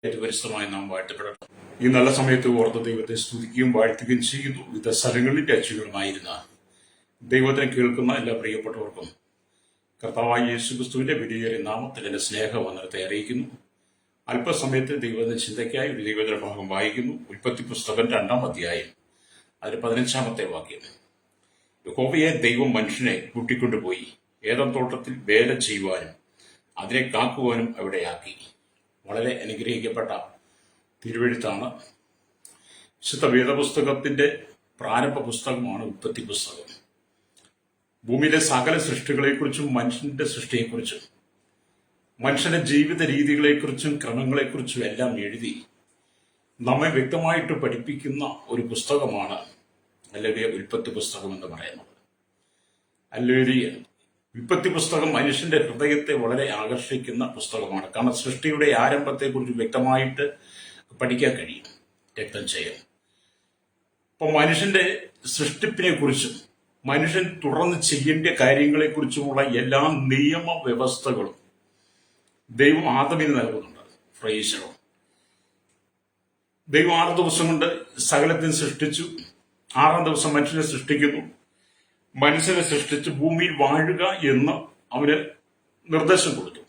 പരിശുദ്ധമായി നാം വാഴ്ത്തപ്പെടട്ടെ. ഈ നല്ല സമയത്ത് ഓർത്ത ദൈവത്തെ സ്തുതിക്കുകയും വാഴ്ത്തുകയും ചെയ്യുന്നു. വിവിധ സ്ഥലങ്ങളിൽ രാജ്യങ്ങളുമായിരുന്ന ദൈവത്തിനെ കേൾക്കുന്ന എല്ലാ പ്രിയപ്പെട്ടവർക്കും കർത്താവായ യേശുക്രിസ്തുവിന്റെ വിലയേറിയ നാമത്തിൽ എന്റെ സ്നേഹവന്ദനത്തെ അറിയിക്കുന്നു. അല്പസമയത്ത് ദൈവത്തിന്റെ ചിന്തയ്ക്കായി ഒരു ദൈവത്തിന്റെ ഭാഗം വായിക്കുന്നു. ഉൽപ്പത്തി പുസ്തകം 2-ാം അധ്യായം അതിന് 15-ാമത്തെ വാക്യം. യഹോവയെ ദൈവം മനുഷ്യനെ കൂട്ടിക്കൊണ്ടുപോയി ഏദൻ തോട്ടത്തിൽ വേല ചെയ്യുവാനും അതിനെ കാക്കുവാനും അവിടെയാക്കി. വളരെ അനുഗ്രഹിക്കപ്പെട്ട തിരുവെഴുത്താണ്. വിശുദ്ധ വേദപുസ്തകത്തിന്റെ പ്രാരംഭ പുസ്തകമാണ് ഉൽപ്പത്തി പുസ്തകം. ഭൂമിയിലെ സകല സൃഷ്ടികളെക്കുറിച്ചും മനുഷ്യന്റെ സൃഷ്ടിയെക്കുറിച്ചും മനുഷ്യന്റെ ജീവിത രീതികളെക്കുറിച്ചും ക്രമങ്ങളെക്കുറിച്ചും എല്ലാം എഴുതി നമ്മെ വ്യക്തമായിട്ട് പഠിപ്പിക്കുന്ന ഒരു പുസ്തകമാണ് അല്ലെങ്കിൽ ഉൽപ്പത്തി പുസ്തകം എന്ന് പറയുന്നത്. അല്ലെങ്കിൽ ഉൽപ്പത്തി പുസ്തകം മനുഷ്യന്റെ ഹൃദയത്തെ വളരെ ആകർഷിക്കുന്ന പുസ്തകമാണ്. കാരണം സൃഷ്ടിയുടെ ആരംഭത്തെക്കുറിച്ച് വ്യക്തമായിട്ട് പഠിക്കാൻ കഴിയും. രക്തം ചെയ്യാം. അപ്പൊ മനുഷ്യന്റെ സൃഷ്ടിപ്പിനെ കുറിച്ചും മനുഷ്യൻ തുടർന്ന് ചെയ്യേണ്ട കാര്യങ്ങളെക്കുറിച്ചുമുള്ള എല്ലാ നിയമവ്യവസ്ഥകളും ദൈവം ആദമിന് നൽകുന്നുണ്ട്. ഫ്രൈസോ ദൈവം 6 ദിവസം കൊണ്ട് സകലത്തിന് സൃഷ്ടിച്ചു. 6-ാം ദിവസം മനുഷ്യനെ സൃഷ്ടിക്കുന്നു. മനുഷ്യനെ സൃഷ്ടിച്ച് ഭൂമിയിൽ വാഴുക എന്ന് അവന് നിർദ്ദേശം കൊടുത്തു.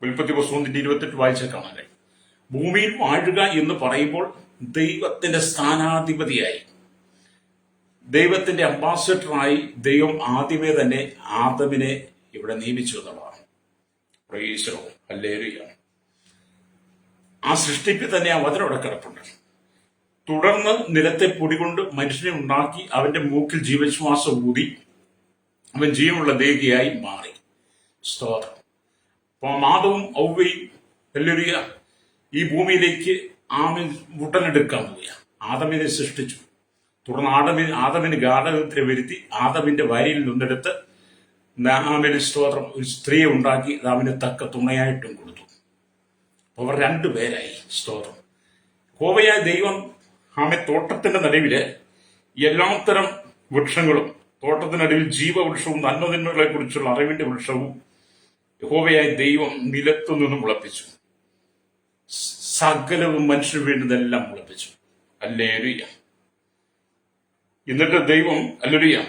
ഉൽപ്പത്തി പുസ്തകത്തിന്റെ 28 വായിച്ചാൽ കാണാൻ. ഭൂമിയിൽ വാഴുക എന്ന് പറയുമ്പോൾ ദൈവത്തിന്റെ സ്ഥാനാധിപതിയായി, ദൈവത്തിന്റെ അംബാസഡറായി ദൈവം ആദ്യമേ തന്നെ ആദമിനെ ഇവിടെ നിയമിച്ചു എന്നുള്ളതാണ്. പ്രൈസോ ഹല്ലേലൂയ. ആ സൃഷ്ടിക്ക് തന്നെ ആ വചനം അവിടെ കിടപ്പുണ്ട്. തുടർന്ന് നിലത്തെ പൊടികൊണ്ട് മനുഷ്യനെ ഉണ്ടാക്കി അവന്റെ മൂക്കിൽ ജീവശ്വാസം ഊതി അവൻ ജീവനുള്ള ദേഹിയായി മാറി. സ്തോത്രം. അപ്പൊ മാധവും ഔവയും ഹല്ലേലൂയ ഈ ഭൂമിയിലേക്ക് ഉടലെടുക്കാൻ പോവുക. ആദമിനെ സൃഷ്ടിച്ചു. തുടർന്ന് ആദമിന് ഗാഠകത്തിനെ വരുത്തി ആദമിന്റെ വാരിയിൽ നിന്നെടുത്ത് നാമിന് സ്തോത്രം ഒരു സ്ത്രീയെ ഉണ്ടാക്കി അവന് തക്ക തുണയായിട്ടും കൊടുത്തു. അവർ 2 പേരായി. സ്തോത്രം. യഹോവയായ ദൈവം തോട്ടത്തിന്റെ നടുവില് എല്ലാത്തരം വൃക്ഷങ്ങളും, തോട്ടത്തിനടുവിൽ ജീവവൃക്ഷവും നന്മതിന്മകളെ കുറിച്ചുള്ള അറിവിന്റെ വൃക്ഷവും യഹോവയായ ദൈവം നിലത്തു നിന്നും മുളപ്പിച്ചു. സകലവും മനുഷ്യന് വേണ്ടതെല്ലാം മുളപ്പിച്ചു. ഹല്ലേലൂയ. എന്നിട്ട് ദൈവം ഹല്ലേലൂയ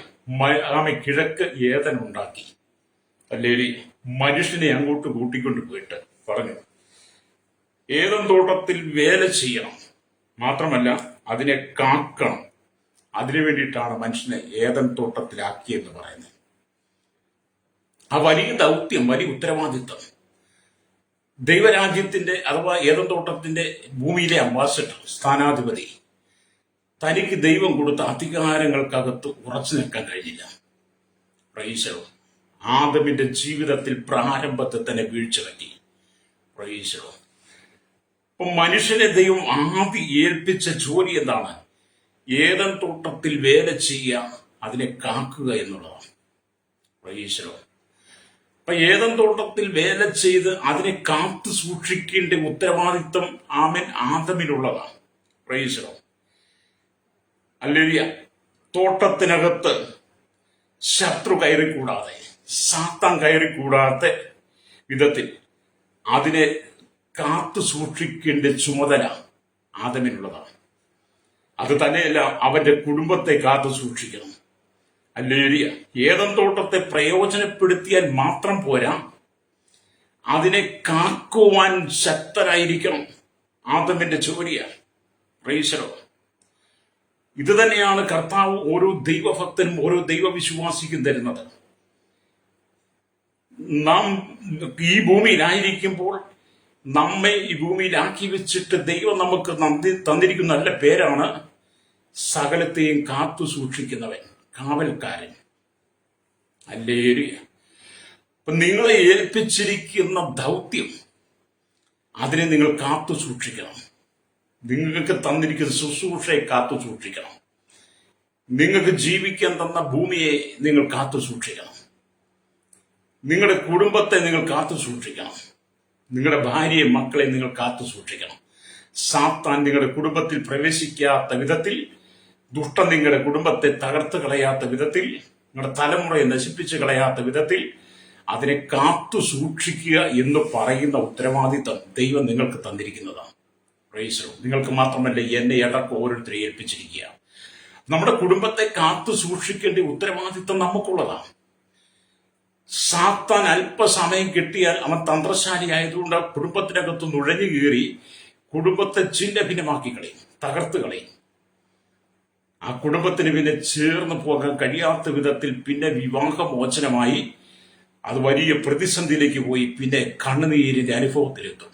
കിഴക്ക് ഏദൻ ഉണ്ടാക്കി. ഹല്ലേലൂയ. മനുഷ്യനെ അങ്ങോട്ട് കൂട്ടിക്കൊണ്ട് പോയിട്ട് പറഞ്ഞു, ഏദൻ തോട്ടത്തിൽ വേല ചെയ്യണം, മാത്രമല്ല അതിനെ കാക്കണം. അതിനു വേണ്ടിയിട്ടാണ് മനുഷ്യനെ ഏദൻ തോട്ടത്തിലാക്കിയെന്ന് പറയുന്നത്. ആ വലിയ ദൗത്യം, വലിയ ഉത്തരവാദിത്വം ദൈവരാജ്യത്തിന്റെ അഥവാ ഏദൻ തോട്ടത്തിന്റെ ഭൂമിയിലെ അംബാസഡർ, സ്ഥാനാധിപതി, തനിക്ക് ദൈവം കൊടുത്ത അധികാരങ്ങൾക്കകത്ത് ഉറച്ചു നിൽക്കാൻ കഴിഞ്ഞില്ല. പ്രൈസോ. ആദമിന്റെ ജീവിതത്തിൽ പ്രാരംഭത്തെ തന്നെ വീഴ്ച പറ്റി. പ്രൈസോ. അപ്പൊ മനുഷ്യനെ ദൈവം ആദ്യം ഏൽപ്പിച്ച ജോലി എന്താണ്? ഏദൻ തോട്ടത്തിൽ വേല ചെയ്യുക, അതിനെ കാക്കുക എന്നുള്ളതാണ്. പ്രൈസോ. അപ്പൊ ഏദൻ തോട്ടത്തിൽ വേല ചെയ്ത് അതിനെ കാത്തു സൂക്ഷിക്കേണ്ട ഉത്തരവാദിത്വം ആദമിനുള്ളതാണ്. പ്രൈസോ. ഹല്ലേലൂയ. തോട്ടത്തിനകത്ത് ശത്രു കയറിക്കൂടാതെ, സാത്താൻ കയറിക്കൂടാത്ത വിധത്തിൽ അതിനെ കാത്തു സൂക്ഷിക്കേണ്ട ചുമതല ആദമിനുള്ളതാണ്. അത് തന്നെയല്ല, അവന്റെ കുടുംബത്തെ കാത്തു സൂക്ഷിക്കണം. ഹല്ലേലൂയ. ഏദൻ തോട്ടത്തെ പ്രയോജനപ്പെടുത്തിയാൽ മാത്രം പോരാ, അതിനെ കാക്കുവാൻ ശക്തരായിരിക്കണം. ആദമിന്റെ ജോലിയാണ്. പ്രൈസലോ. ഇത് തന്നെയാണ് കർത്താവ് ഓരോ ദൈവഭക്തനും ഓരോ ദൈവവിശ്വാസിക്കും തരുന്നത്. നാം ഈ ഭൂമിയിലായിരിക്കുമ്പോൾ നമ്മെ ഈ ഭൂമിയിലാക്കി വെച്ചിട്ട് ദൈവം നമുക്ക് തന്നിരിക്കുന്ന നല്ല പേരാണ് സകലത്തെയും കാത്തു സൂക്ഷിക്കുന്നവൻ, കാവൽക്കാരൻ. ഹല്ലേലൂയ. അപ്പൊ നിങ്ങളെ ഏൽപ്പിച്ചിരിക്കുന്ന ദൗത്യം, അതിനെ നിങ്ങൾ കാത്തു സൂക്ഷിക്കണം. നിങ്ങൾക്ക് തന്നിരിക്കുന്ന ശുശ്രൂഷയെ കാത്തു സൂക്ഷിക്കണം. നിങ്ങൾക്ക് ജീവിക്കാൻ തന്ന ഭൂമിയെ നിങ്ങൾ കാത്തു സൂക്ഷിക്കണം. നിങ്ങളുടെ കുടുംബത്തെ നിങ്ങൾ കാത്തു സൂക്ഷിക്കണം. നിങ്ങളുടെ ഭാര്യയെ, മക്കളെ നിങ്ങൾ കാത്തു സൂക്ഷിക്കണം. സാത്താൻ നിങ്ങളുടെ കുടുംബത്തിൽ പ്രവേശിക്കാത്ത വിധത്തിൽ, ദുഷ്ടൻ നിങ്ങളുടെ കുടുംബത്തെ തകർത്ത് കളയാത്ത വിധത്തിൽ, നിങ്ങളുടെ തലമുറയെ നശിപ്പിച്ചു കളയാത്ത വിധത്തിൽ അതിനെ കാത്തു സൂക്ഷിക്കുക എന്ന് പറയുന്ന ഉത്തരവാദിത്തം ദൈവം നിങ്ങൾക്ക് തന്നിരിക്കുന്നതാണ്. Price the Lord. നിങ്ങൾക്ക് മാത്രമല്ല, എന്നെ അടക്കം ഓരോരുത്തരെ ഏൽപ്പിച്ചിരിക്കുക. നമ്മുടെ കുടുംബത്തെ കാത്തു സൂക്ഷിക്കേണ്ട ഉത്തരവാദിത്തം നമുക്കുള്ളതാണ്. സാത്താൻ അല്പസമയം കിട്ടിയാൽ അവൻ തന്ത്രശാലിയായതുകൊണ്ട് ആ കുടുംബത്തിനകത്ത് നുഴഞ്ഞു കയറി കുടുംബത്തെ ചിന്ന ഭിന്നമാക്കി കളയും, തകർത്ത് കളയും. ആ കുടുംബത്തിന് പിന്നെ ചേർന്ന് പോകാൻ കഴിയാത്ത വിധത്തിൽ പിന്നെ വിവാഹമോചനമായി അത് വലിയ പ്രതിസന്ധിയിലേക്ക് പോയി പിന്നെ കണ്ണുനീരിന്റെ അനുഭവത്തിലെത്തും.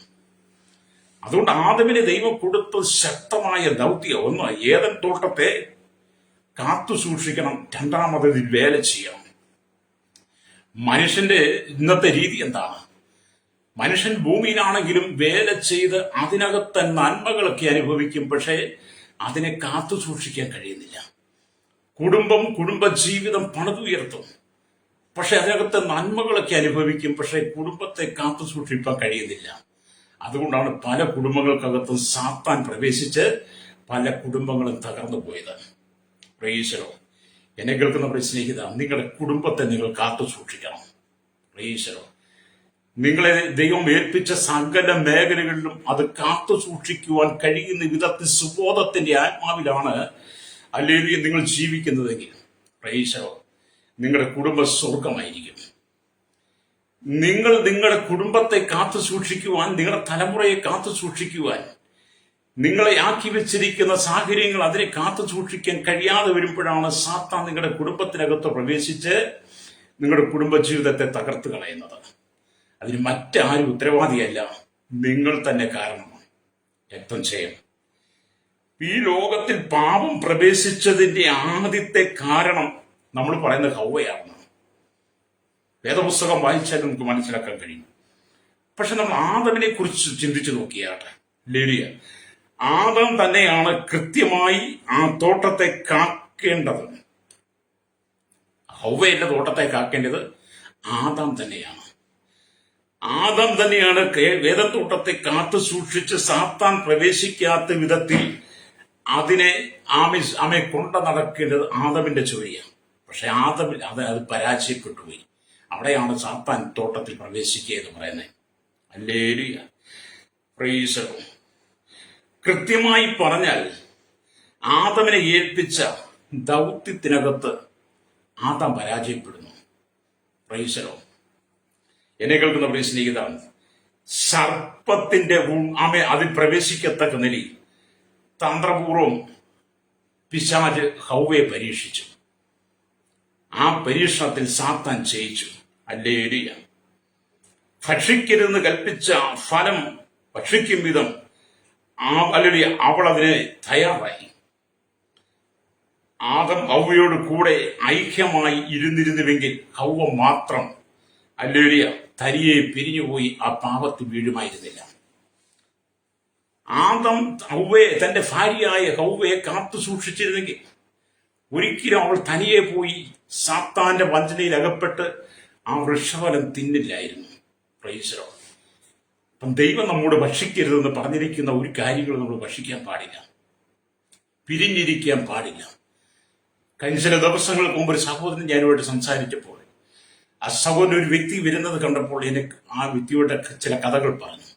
അതുകൊണ്ട് ആദമിന് ദൈവം കൊടുത്ത ശക്തമായ ദൗത്യം ഒന്ന്, ഏദൻ തോട്ടത്തെ കാത്തു സൂക്ഷിക്കണം. രണ്ടാമത് വേല ചെയ്യണം. മനുഷ്യന്റെ ഇന്നത്തെ രീതി എന്താണ്? മനുഷ്യൻ ഭൂമിയിലാണെങ്കിലും വേല ചെയ്ത് അതിനകത്തെ നന്മകളൊക്കെ അനുഭവിക്കും, പക്ഷേ അതിനെ കാത്തു സൂക്ഷിക്കാൻ കഴിയുന്നില്ല. കുടുംബജീവിതം പണിതുയർത്തും, പക്ഷെ അതിനകത്തെ നന്മകളൊക്കെ അനുഭവിക്കും, പക്ഷെ കുടുംബത്തെ കാത്തു സൂക്ഷിക്കാൻ കഴിയുന്നില്ല. അതുകൊണ്ടാണ് പല കുടുംബങ്ങൾക്കകത്തും സാത്താൻ പ്രവേശിച്ച് പല കുടുംബങ്ങളും തകർന്നു പോയത്. Price the Lord. എന്നെ കേൾക്കുന്ന സ്നേഹിത, നിങ്ങളുടെ കുടുംബത്തെ നിങ്ങൾ കാത്തു സൂക്ഷിക്കണം. Price the Lord. നിങ്ങളെ ദൈവം ഏൽപ്പിച്ച സകല മേഖലകളിലും അത് കാത്തു സൂക്ഷിക്കുവാൻ കഴിയുന്ന വിധത്തിൽ സുബോധത്തിന്റെ ആത്മാവിലാണ് അല്ലെങ്കിൽ നിങ്ങൾ ജീവിക്കുന്നതെങ്കിൽ, പ്രൈസ് ദി ലോർഡ്, നിങ്ങളുടെ കുടുംബ സ്വർഗമായിരിക്കും. നിങ്ങൾ നിങ്ങളുടെ കുടുംബത്തെ കാത്തു സൂക്ഷിക്കുവാൻ, നിങ്ങളുടെ തലമുറയെ കാത്തു സൂക്ഷിക്കുവാൻ, നിങ്ങളെ ആക്കി വെച്ചിരിക്കുന്ന സാഹചര്യങ്ങൾ അതിനെ കാത്തു സൂക്ഷിക്കാൻ കഴിയാതെ വരുമ്പോഴാണ് സാത്താൻ നിങ്ങളുടെ കുടുംബത്തിനകത്ത് പ്രവേശിച്ച് നിങ്ങളുടെ കുടുംബജീവിതത്തെ തകർത്ത് കളയുന്നത്. അതിന് മറ്റാരും ഉത്തരവാദിയല്ല, നിങ്ങൾ തന്നെ കാരണമാണ്. രക്തം ചെയ്യണം. ഈ ലോകത്തിൽ പാപം പ്രവേശിച്ചതിന്റെ ആദ്യത്തെ കാരണം നമ്മൾ പറയുന്നത് ഹൗവയാണ്. വേദപുസ്തകം വായിച്ചാൽ നമുക്ക് മനസ്സിലാക്കാൻ കഴിയും. പക്ഷെ നമ്മൾ ആദമിനെ കുറിച്ച് ചിന്തിച്ചു നോക്കിയാട്ടെ. ലേലിയ ആദം തന്നെയാണ് കൃത്യമായി ആ തോട്ടത്തെ കാക്കേണ്ടത്. ഹൗവയുടെ തോട്ടത്തെ കാക്കേണ്ടത് ആദം തന്നെയാണ്. ആദം തന്നെയാണ് വേദത്തോട്ടത്തെ കാത്തു സൂക്ഷിച്ച് സാത്താൻ പ്രവേശിക്കാത്ത വിധത്തിൽ അതിനെ ആമെ കൊണ്ട നടക്കേണ്ടത് ആദമിന്റെ ചുവടിയാണ്. പക്ഷെ ആദമിൽ അത് പരാജയപ്പെട്ടുപോയി. അവിടെയാണ് സാത്താൻ തോട്ടത്തിൽ പ്രവേശിക്കുക എന്ന് പറയുന്നത്. Hallelujah, price the Lord. കൃത്യമായി പറഞ്ഞാൽ ആദമിനെ ഏൽപ്പിച്ച ദൗത്യത്തിനകത്ത് ആദം പരാജയപ്പെടുന്നു. Price the Lord. എന്നെ കേൾക്കുന്ന പ്രിയ സ്നേഹിതൻ, സർപ്പത്തിന്റെ അതിൽ പ്രവേശിക്കത്തക്ക നിലയിൽ തന്ത്രപൂർവം പിശാച് ഹൗവയെ പരീക്ഷിച്ചു. ആ പരീക്ഷണത്തിൽ സാത്താൻ ജയിച്ചു. ഹല്ലേലൂയ. ഭക്ഷിക്കരുതെന്ന് കൽപ്പിച്ച ഫലം ഭക്ഷിക്കും വിധം ഹല്ലേലൂയ അവൾ അതിനെ തയ്യാറായി. ആദം ഹൗവയോട് കൂടെ ഐക്യമായി ഇരുന്നിരുന്നുവെങ്കിൽ ഹൗവ മാത്രം ഹല്ലേലൂയ തനിയെ പിരിഞ്ഞുപോയി ആ പാപത്തിൽ വീഴുമായിരുന്നില്ല. ആദം ഹൗവയെ, തന്റെ ഭാര്യയായ ഹൗവയെ കാത്തു സൂക്ഷിച്ചിരുന്നെങ്കിൽ ഒരിക്കലും അവൾ തനിയെ പോയി സാത്താന്റെ വഞ്ചനയിൽ അകപ്പെട്ട് ആ വൃക്ഷഫലം തിന്നില്ലായിരുന്നു. Praise the lord. അപ്പം ദൈവം നമ്മോട് ഭക്ഷിക്കരുതെന്ന് പറഞ്ഞിരിക്കുന്ന ഒരു കാര്യങ്ങൾ നമ്മൾ ഭക്ഷിക്കാൻ പാടില്ല, പിരിഞ്ഞിരിക്കാൻ പാടില്ല. കഴിഞ്ഞ ചില ദിവസങ്ങൾക്ക് മുമ്പ് ഒരു സഹോദരൻ ഞാനുമായിട്ട് സംസാരിച്ചപ്പോൾ ആ സഹോദരൻ ഒരു വ്യക്തി വരുന്നത് കണ്ടപ്പോൾ എനിക്ക് ആ വ്യക്തിയുടെ ചില കഥകൾ പറഞ്ഞു.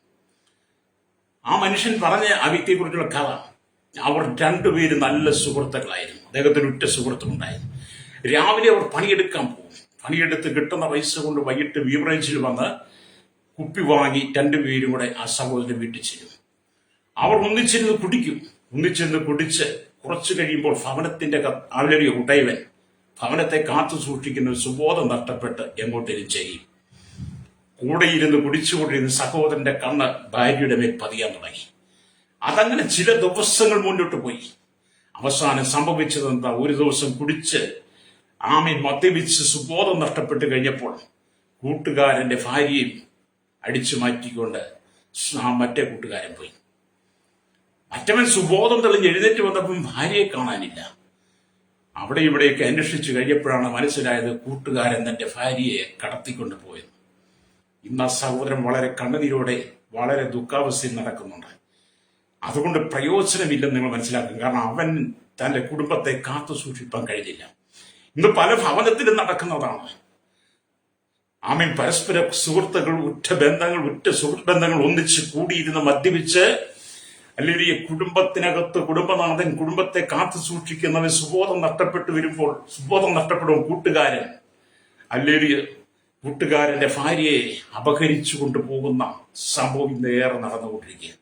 ആ മനുഷ്യൻ പറഞ്ഞ ആ വ്യക്തിയെക്കുറിച്ചുള്ള കഥ, അവർ രണ്ടുപേരും നല്ല സുഹൃത്തുക്കളായിരുന്നു. അദ്ദേഹത്തിന് ഉറ്റ സുഹൃത്തുണ്ടായിരുന്നു. രാവിലെ അവർ പണിയെടുക്കാൻ പോകും. പണിയെടുത്ത് കിട്ടുന്ന പൈസ കൊണ്ട് വൈകിട്ട് ബീവറേജിൽ വന്ന് കുപ്പി വാങ്ങി രണ്ടുപേരും കൂടെ ആ സഹോദരൻ വീട്ടിൽ ചെല്ലും. അവർ ഒന്നിച്ചിരുന്ന് കുടിക്കും. ഒന്നിച്ചിരുന്ന് കുടിച്ച് കുറച്ചു കഴിയുമ്പോൾ ഭവനത്തിന്റെ അവലൊരു ഉടയവൻ ഭവനത്തെ കാത്തു സൂക്ഷിക്കുന്ന ഒരു സുബോധം നഷ്ടപ്പെട്ട് എങ്ങോട്ടേലും ചെയ്യും. കൂടെയിരുന്ന് കുടിച്ചുകൊണ്ടിരുന്ന സഹോദരന്റെ കണ്ണ് ഭാര്യയുടെ മേൽ പതിയാൻ തുടങ്ങി. അതങ്ങനെ ചില ദിവസങ്ങൾ മുന്നോട്ട് പോയി. അവസാനം സംഭവിച്ചതെന്താ, ഒരു ദിവസം കുടിച്ച് മദ്യപിച്ച് സുബോധം നഷ്ടപ്പെട്ട് കഴിഞ്ഞപ്പോൾ കൂട്ടുകാരന്റെ ഭാര്യയും അടിച്ചു മാറ്റിക്കൊണ്ട് മറ്റേ കൂട്ടുകാരൻ പോയി. മറ്റവൻ സുബോധം തെളിഞ്ഞ് എഴുന്നേറ്റ് വന്നപ്പം ഭാര്യയെ കാണാനില്ല. അവിടെ ഇവിടെയൊക്കെ അന്വേഷിച്ചു കഴിഞ്ഞപ്പോഴാണ് മനസ്സിലായത് കൂട്ടുകാരൻ തന്റെ ഭാര്യയെ കടത്തിക്കൊണ്ട് പോയത്. ഇന്ന് ആ സഹോദരൻ വളരെ കണ്ണുനീരോടെ വളരെ ദുഃഖാവസ്ഥയിൽ നടക്കുന്നുണ്ട്. അതുകൊണ്ട് പ്രയോജനമില്ലെന്ന് നിങ്ങൾ മനസ്സിലാക്കും. കാരണം അവൻ തന്റെ കുടുംബത്തെ കാത്തു സൂക്ഷിപ്പാൻ കഴിഞ്ഞില്ല. ഇന്ന് പല ഭവനത്തിലും നടക്കുന്നതാണ്. ആമീൻ. പരസ്പര സുഹൃത്തുക്കൾ, ഉറ്റ സുഹൃത്ത് ബന്ധങ്ങൾ ഒന്നിച്ച് കൂടിയിരുന്ന് മദ്യപിച്ച്, അല്ലെങ്കിൽ കുടുംബത്തിനകത്ത് കുടുംബനാഥൻ കുടുംബത്തെ കാത്തു സൂക്ഷിക്കുന്നവൻ സുബോധം നഷ്ടപ്പെടും കൂട്ടുകാരൻ, അല്ലെങ്കിൽ കൂട്ടുകാരന്റെ ഭാര്യയെ അപഹരിച്ചു കൊണ്ടുപോകുന്ന സംഭവം ഇന്ന് ഏറെ നടന്നുകൊണ്ടിരിക്കുക.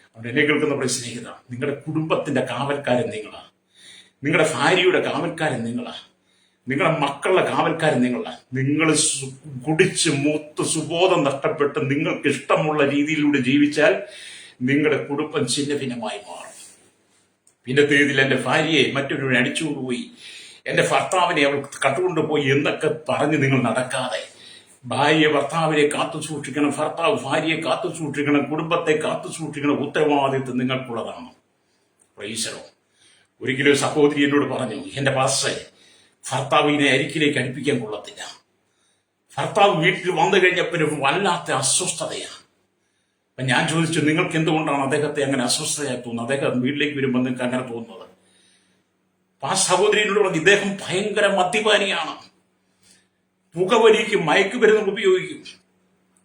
അതുകൊണ്ട് എന്നെ കേൾക്കുന്ന പ്രിയ സ്നേഹിത, നിങ്ങളുടെ കുടുംബത്തിന്റെ കാവൽക്കാരൻ നിങ്ങളാണ്. നിങ്ങളുടെ ഭാര്യയുടെ കാവൽക്കാരൻ നിങ്ങളാണ്. നിങ്ങളുടെ മക്കളുടെ കാവൽക്കാരൻ നിങ്ങളാണ്. നിങ്ങൾ കുടിച്ച് മൂത്ത് സുബോധം നഷ്ടപ്പെട്ട് നിങ്ങൾക്ക് ഇഷ്ടമുള്ള രീതിയിലൂടെ ജീവിച്ചാൽ നിങ്ങളുടെ കുടുംബം ഛിന്നഭിന്നമായി മാറും. പിന്നത്തേതിൽ എന്റെ ഭാര്യയെ മറ്റൊരു അടിച്ചുകൊണ്ടുപോയി, എന്റെ ഭർത്താവിനെ അവൾ കട്ടുകൊണ്ടുപോയി എന്നൊക്കെ പറഞ്ഞ് നിങ്ങൾ നടക്കാതെ, ഭാര്യ ഭർത്താവിനെ കാത്തു സൂക്ഷിക്കണം, ഭർത്താവ് ഭാര്യയെ കാത്തു സൂക്ഷിക്കണം, കുടുംബത്തെ കാത്തു സൂക്ഷിക്കണം. ഉത്തരവാദിത്വം നിങ്ങൾക്കുള്ളതാണ്. പ്രൈസലോ. ഒരിക്കലും സഹോദരി എന്നോട് പറഞ്ഞു, എന്റെ പാസ്റ്ററെ, ഭർത്താവിനെ അരിക്കിലേക്ക് അടുപ്പിക്കാൻ കൊള്ളത്തില്ല. ഭർത്താവ് വീട്ടിൽ വന്നു കഴിഞ്ഞപ്പോൾ വല്ലാത്ത അസ്വസ്ഥതയാണ്. അപ്പൊ ഞാൻ ചോദിച്ചു, നിങ്ങൾക്ക് എന്തുകൊണ്ടാണ് അദ്ദേഹത്തെ അങ്ങനെ അസ്വസ്ഥതയായി തോന്നുന്നത്? അദ്ദേഹം വീട്ടിലേക്ക് വരുമ്പോൾ നിങ്ങൾക്ക് അങ്ങനെ തോന്നുന്നത്? അപ്പൊ ആ സഹോദരിയോട് പറഞ്ഞു, ഇദ്ദേഹം ഭയങ്കര മദ്യപാനിയാണ്, പുകവലിക്കും മയക്കുമരുന്ന് ഉപയോഗിക്കും.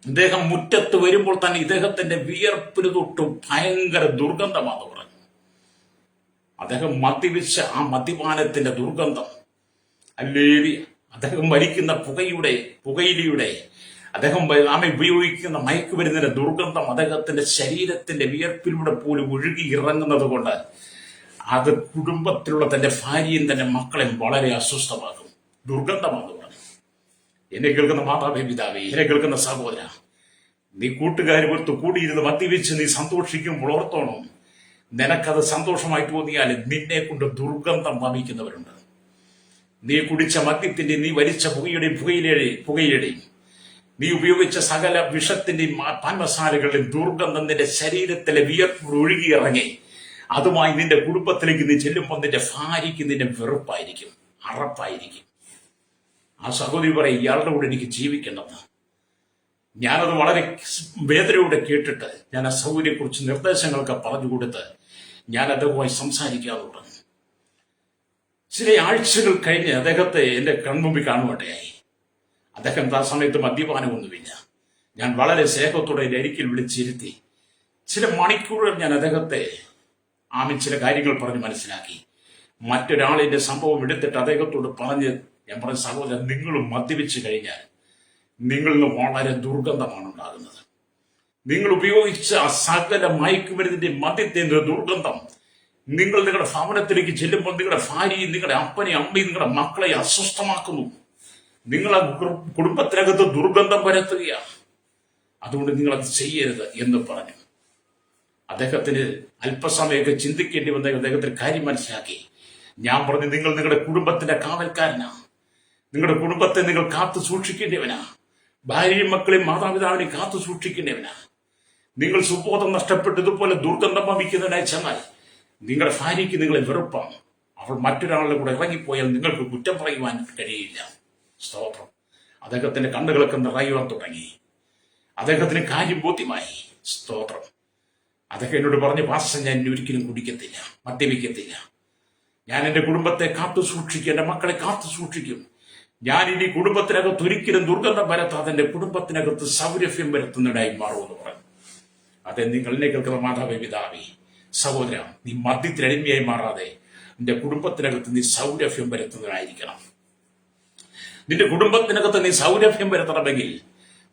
ഇദ്ദേഹം മുറ്റത്ത് വരുമ്പോൾ തന്നെ ഇദ്ദേഹത്തിന്റെ വിയർപ്പിന് തൊട്ട് ഭയങ്കര ദുർഗന്ധമാണ് പറഞ്ഞു. അദ്ദേഹം മദ്യപിച്ച ആ മദ്യപാനത്തിന്റെ ദുർഗന്ധം, അല്ലെങ്കിൽ അദ്ദേഹം വലിക്കുന്ന പുകയിലയുടെ അദ്ദേഹം ഉപയോഗിക്കുന്ന മയക്കുമരുന്നിന്റെ ദുർഗന്ധം അദ്ദേഹത്തിന്റെ ശരീരത്തിന്റെ വിയർപ്പിലൂടെ പോലും ഒഴുകി ഇറങ്ങുന്നത് കൊണ്ട് അത് കുടുംബത്തിലുള്ള തന്റെ ഭാര്യയും തന്റെ മക്കളെയും വളരെ അസ്വസ്ഥമാകും. ദുർഗന്ധമാണെന്ന് പറഞ്ഞു. എന്നെ കേൾക്കുന്ന മാതാവേ, പിതാവേ, എന്നെ കേൾക്കുന്ന സഹോദര, നീ കൂട്ടുകാരുമൊത്ത് കൂടിയിരുന്ന് മദ്യപിച്ച് നീ സന്തോഷിക്കുമ്പോൾ ഓർത്തോണം, നിനക്കത് സന്തോഷമായി തോന്നിയാൽ നിന്നെ കൊണ്ട് ദുർഗന്ധം വമിക്കുന്നവരുണ്ട്. നീ കുടിച്ച മദ്യത്തിന്റെ, നീ വലിച്ച പുകയിലയുടെയും നീ ഉപയോഗിച്ച സകല വിഷത്തിന്റെയും പാൻമസാലകളുടെയും ദുർഗന്ധം നിന്റെ ശരീരത്തിലെ വിയർപ്പ് ഒഴുകിയിറങ്ങി അതുമായി നിന്റെ കുടുംബത്തിലേക്ക് നീ ചെല്ലുമ്പോൾ നിന്റെ ഭാര്യയ്ക്ക് നിന്റെ വെറുപ്പായിരിക്കും, അറപ്പായിരിക്കും. ആ സഹോദരി പറയും, ഇയാളുടെ കൂടെ എനിക്ക് ജീവിക്കേണ്ടത്. ഞാനത് വളരെ വേദനയോടെ കേട്ടിട്ട് ഞാൻ ആ സഹോദരിയെക്കുറിച്ച് നിർദ്ദേശങ്ങളൊക്കെ പറഞ്ഞു കൊടുത്ത് ഞാൻ അദ്ദേഹവുമായി സംസാരിക്കാതെ തുടങ്ങി. ചില ആഴ്ചകൾ കഴിഞ്ഞ് അദ്ദേഹത്തെ എന്റെ കൺമുമ്പിൽ കാണുവാണ്ടായി. അദ്ദേഹം ആ സമയത്ത് മദ്യപാനമൊന്നുമില്ല. ഞാൻ വളരെ സ്നേഹത്തോടെ എന്റെ അരികിൽ വിളിച്ചിരുത്തി ചില മണിക്കൂറുകൾ ഞാൻ അദ്ദേഹത്തെ ചില കാര്യങ്ങൾ പറഞ്ഞ് മനസ്സിലാക്കി. മറ്റൊരാളിന്റെ സംഭവം എടുത്തിട്ട് അദ്ദേഹത്തോട് പറഞ്ഞ് ഞാൻ പറഞ്ഞ, സഹോദരൻ, നിങ്ങൾ മദ്യപിച്ചു കഴിഞ്ഞാൽ നിങ്ങളിൽ നിന്ന് വളരെ ദുർഗന്ധമാണ് ഉണ്ടാകുന്നത്. നിങ്ങൾ ഉപയോഗിച്ച സകല മയക്കുമരുന്നിന്റെ മദ്യത്തിന്റെ ദുർഗന്ധം നിങ്ങളുടെ ഭവനത്തിലേക്ക് ചെല്ലുമ്പോൾ നിങ്ങളുടെ ഭാര്യയും നിങ്ങളുടെ അപ്പനെയും അമ്മയും നിങ്ങളുടെ മക്കളെ അസ്വസ്ഥമാക്കുന്നു. നിങ്ങളെ കുടുംബത്തിനകത്ത് ദുർഗന്ധം പരത്തുകയാണ്. അതുകൊണ്ട് നിങ്ങളത് ചെയ്യരുത് എന്ന് പറഞ്ഞു. അദ്ദേഹത്തിന് അല്പസമയമൊക്കെ ചിന്തിക്കേണ്ടി വന്ന അദ്ദേഹത്തിന് കാര്യം മനസ്സിലാക്കി. ഞാൻ പറഞ്ഞു, നിങ്ങൾ നിങ്ങളുടെ കുടുംബത്തിന്റെ കാവൽക്കാരനാ. നിങ്ങളുടെ കുടുംബത്തെ നിങ്ങൾ കാത്തു സൂക്ഷിക്കേണ്ടവനാ. ഭാര്യയും മക്കളെയും മാതാപിതാവിനെയും കാത്തു സൂക്ഷിക്കേണ്ടവനാ. നിങ്ങൾ സുബോധം നഷ്ടപ്പെട്ടതുപോലെ ദുർഗന്ധം വമിക്കുന്നതിനായി ചെന്നാൽ നിങ്ങളുടെ ഭാര്യയ്ക്ക് നിങ്ങളെ വെറുപ്പാണ്. അവൾ മറ്റൊരാളുടെ കൂടെ ഇറങ്ങിപ്പോയാൽ നിങ്ങൾക്ക് കുറ്റം പറയുവാൻ കഴിയില്ല. സ്തോത്രം. അദ്ദേഹത്തിന്റെ കണ്ണുകളൊക്കെ നിറയുവാൻ തുടങ്ങി. അദ്ദേഹത്തിന് കാര്യം ബോധ്യമായി. സ്തോത്രം. അദ്ദേഹം എന്നോട് പറഞ്ഞു, പാസ്റ്റർ, ഞാൻ ഇനി ഒരിക്കലും കുടിക്കത്തില്ല, മദ്യപിക്കത്തില്ല. ഞാൻ എന്റെ കുടുംബത്തെ കാത്തു സൂക്ഷിക്കും, എന്റെ മക്കളെ കാത്തു സൂക്ഷിക്കും. ഞാൻ ഇനി കുടുംബത്തിനകത്ത് ഒരിക്കലും ദുർഗന്ധം വരത്താതെ എന്റെ കുടുംബത്തിനകത്ത് സൗരഭ്യം വരുത്തുന്നതായി മാറുമെന്ന് പറഞ്ഞു. അതെ, നിങ്ങളെ കേൾക്കുന്ന മാതാവേ, പിതാവേ, സഹോദര, നീ മദ്യത്തിനടിമയായി മാറാതെ നിന്റെ കുടുംബത്തിനകത്ത് നീ സൗരഭ്യം വരുത്തുന്നതായിരിക്കണം. നിന്റെ കുടുംബത്തിനകത്ത് നീ സൗരഭ്യം വരുത്തണമെങ്കിൽ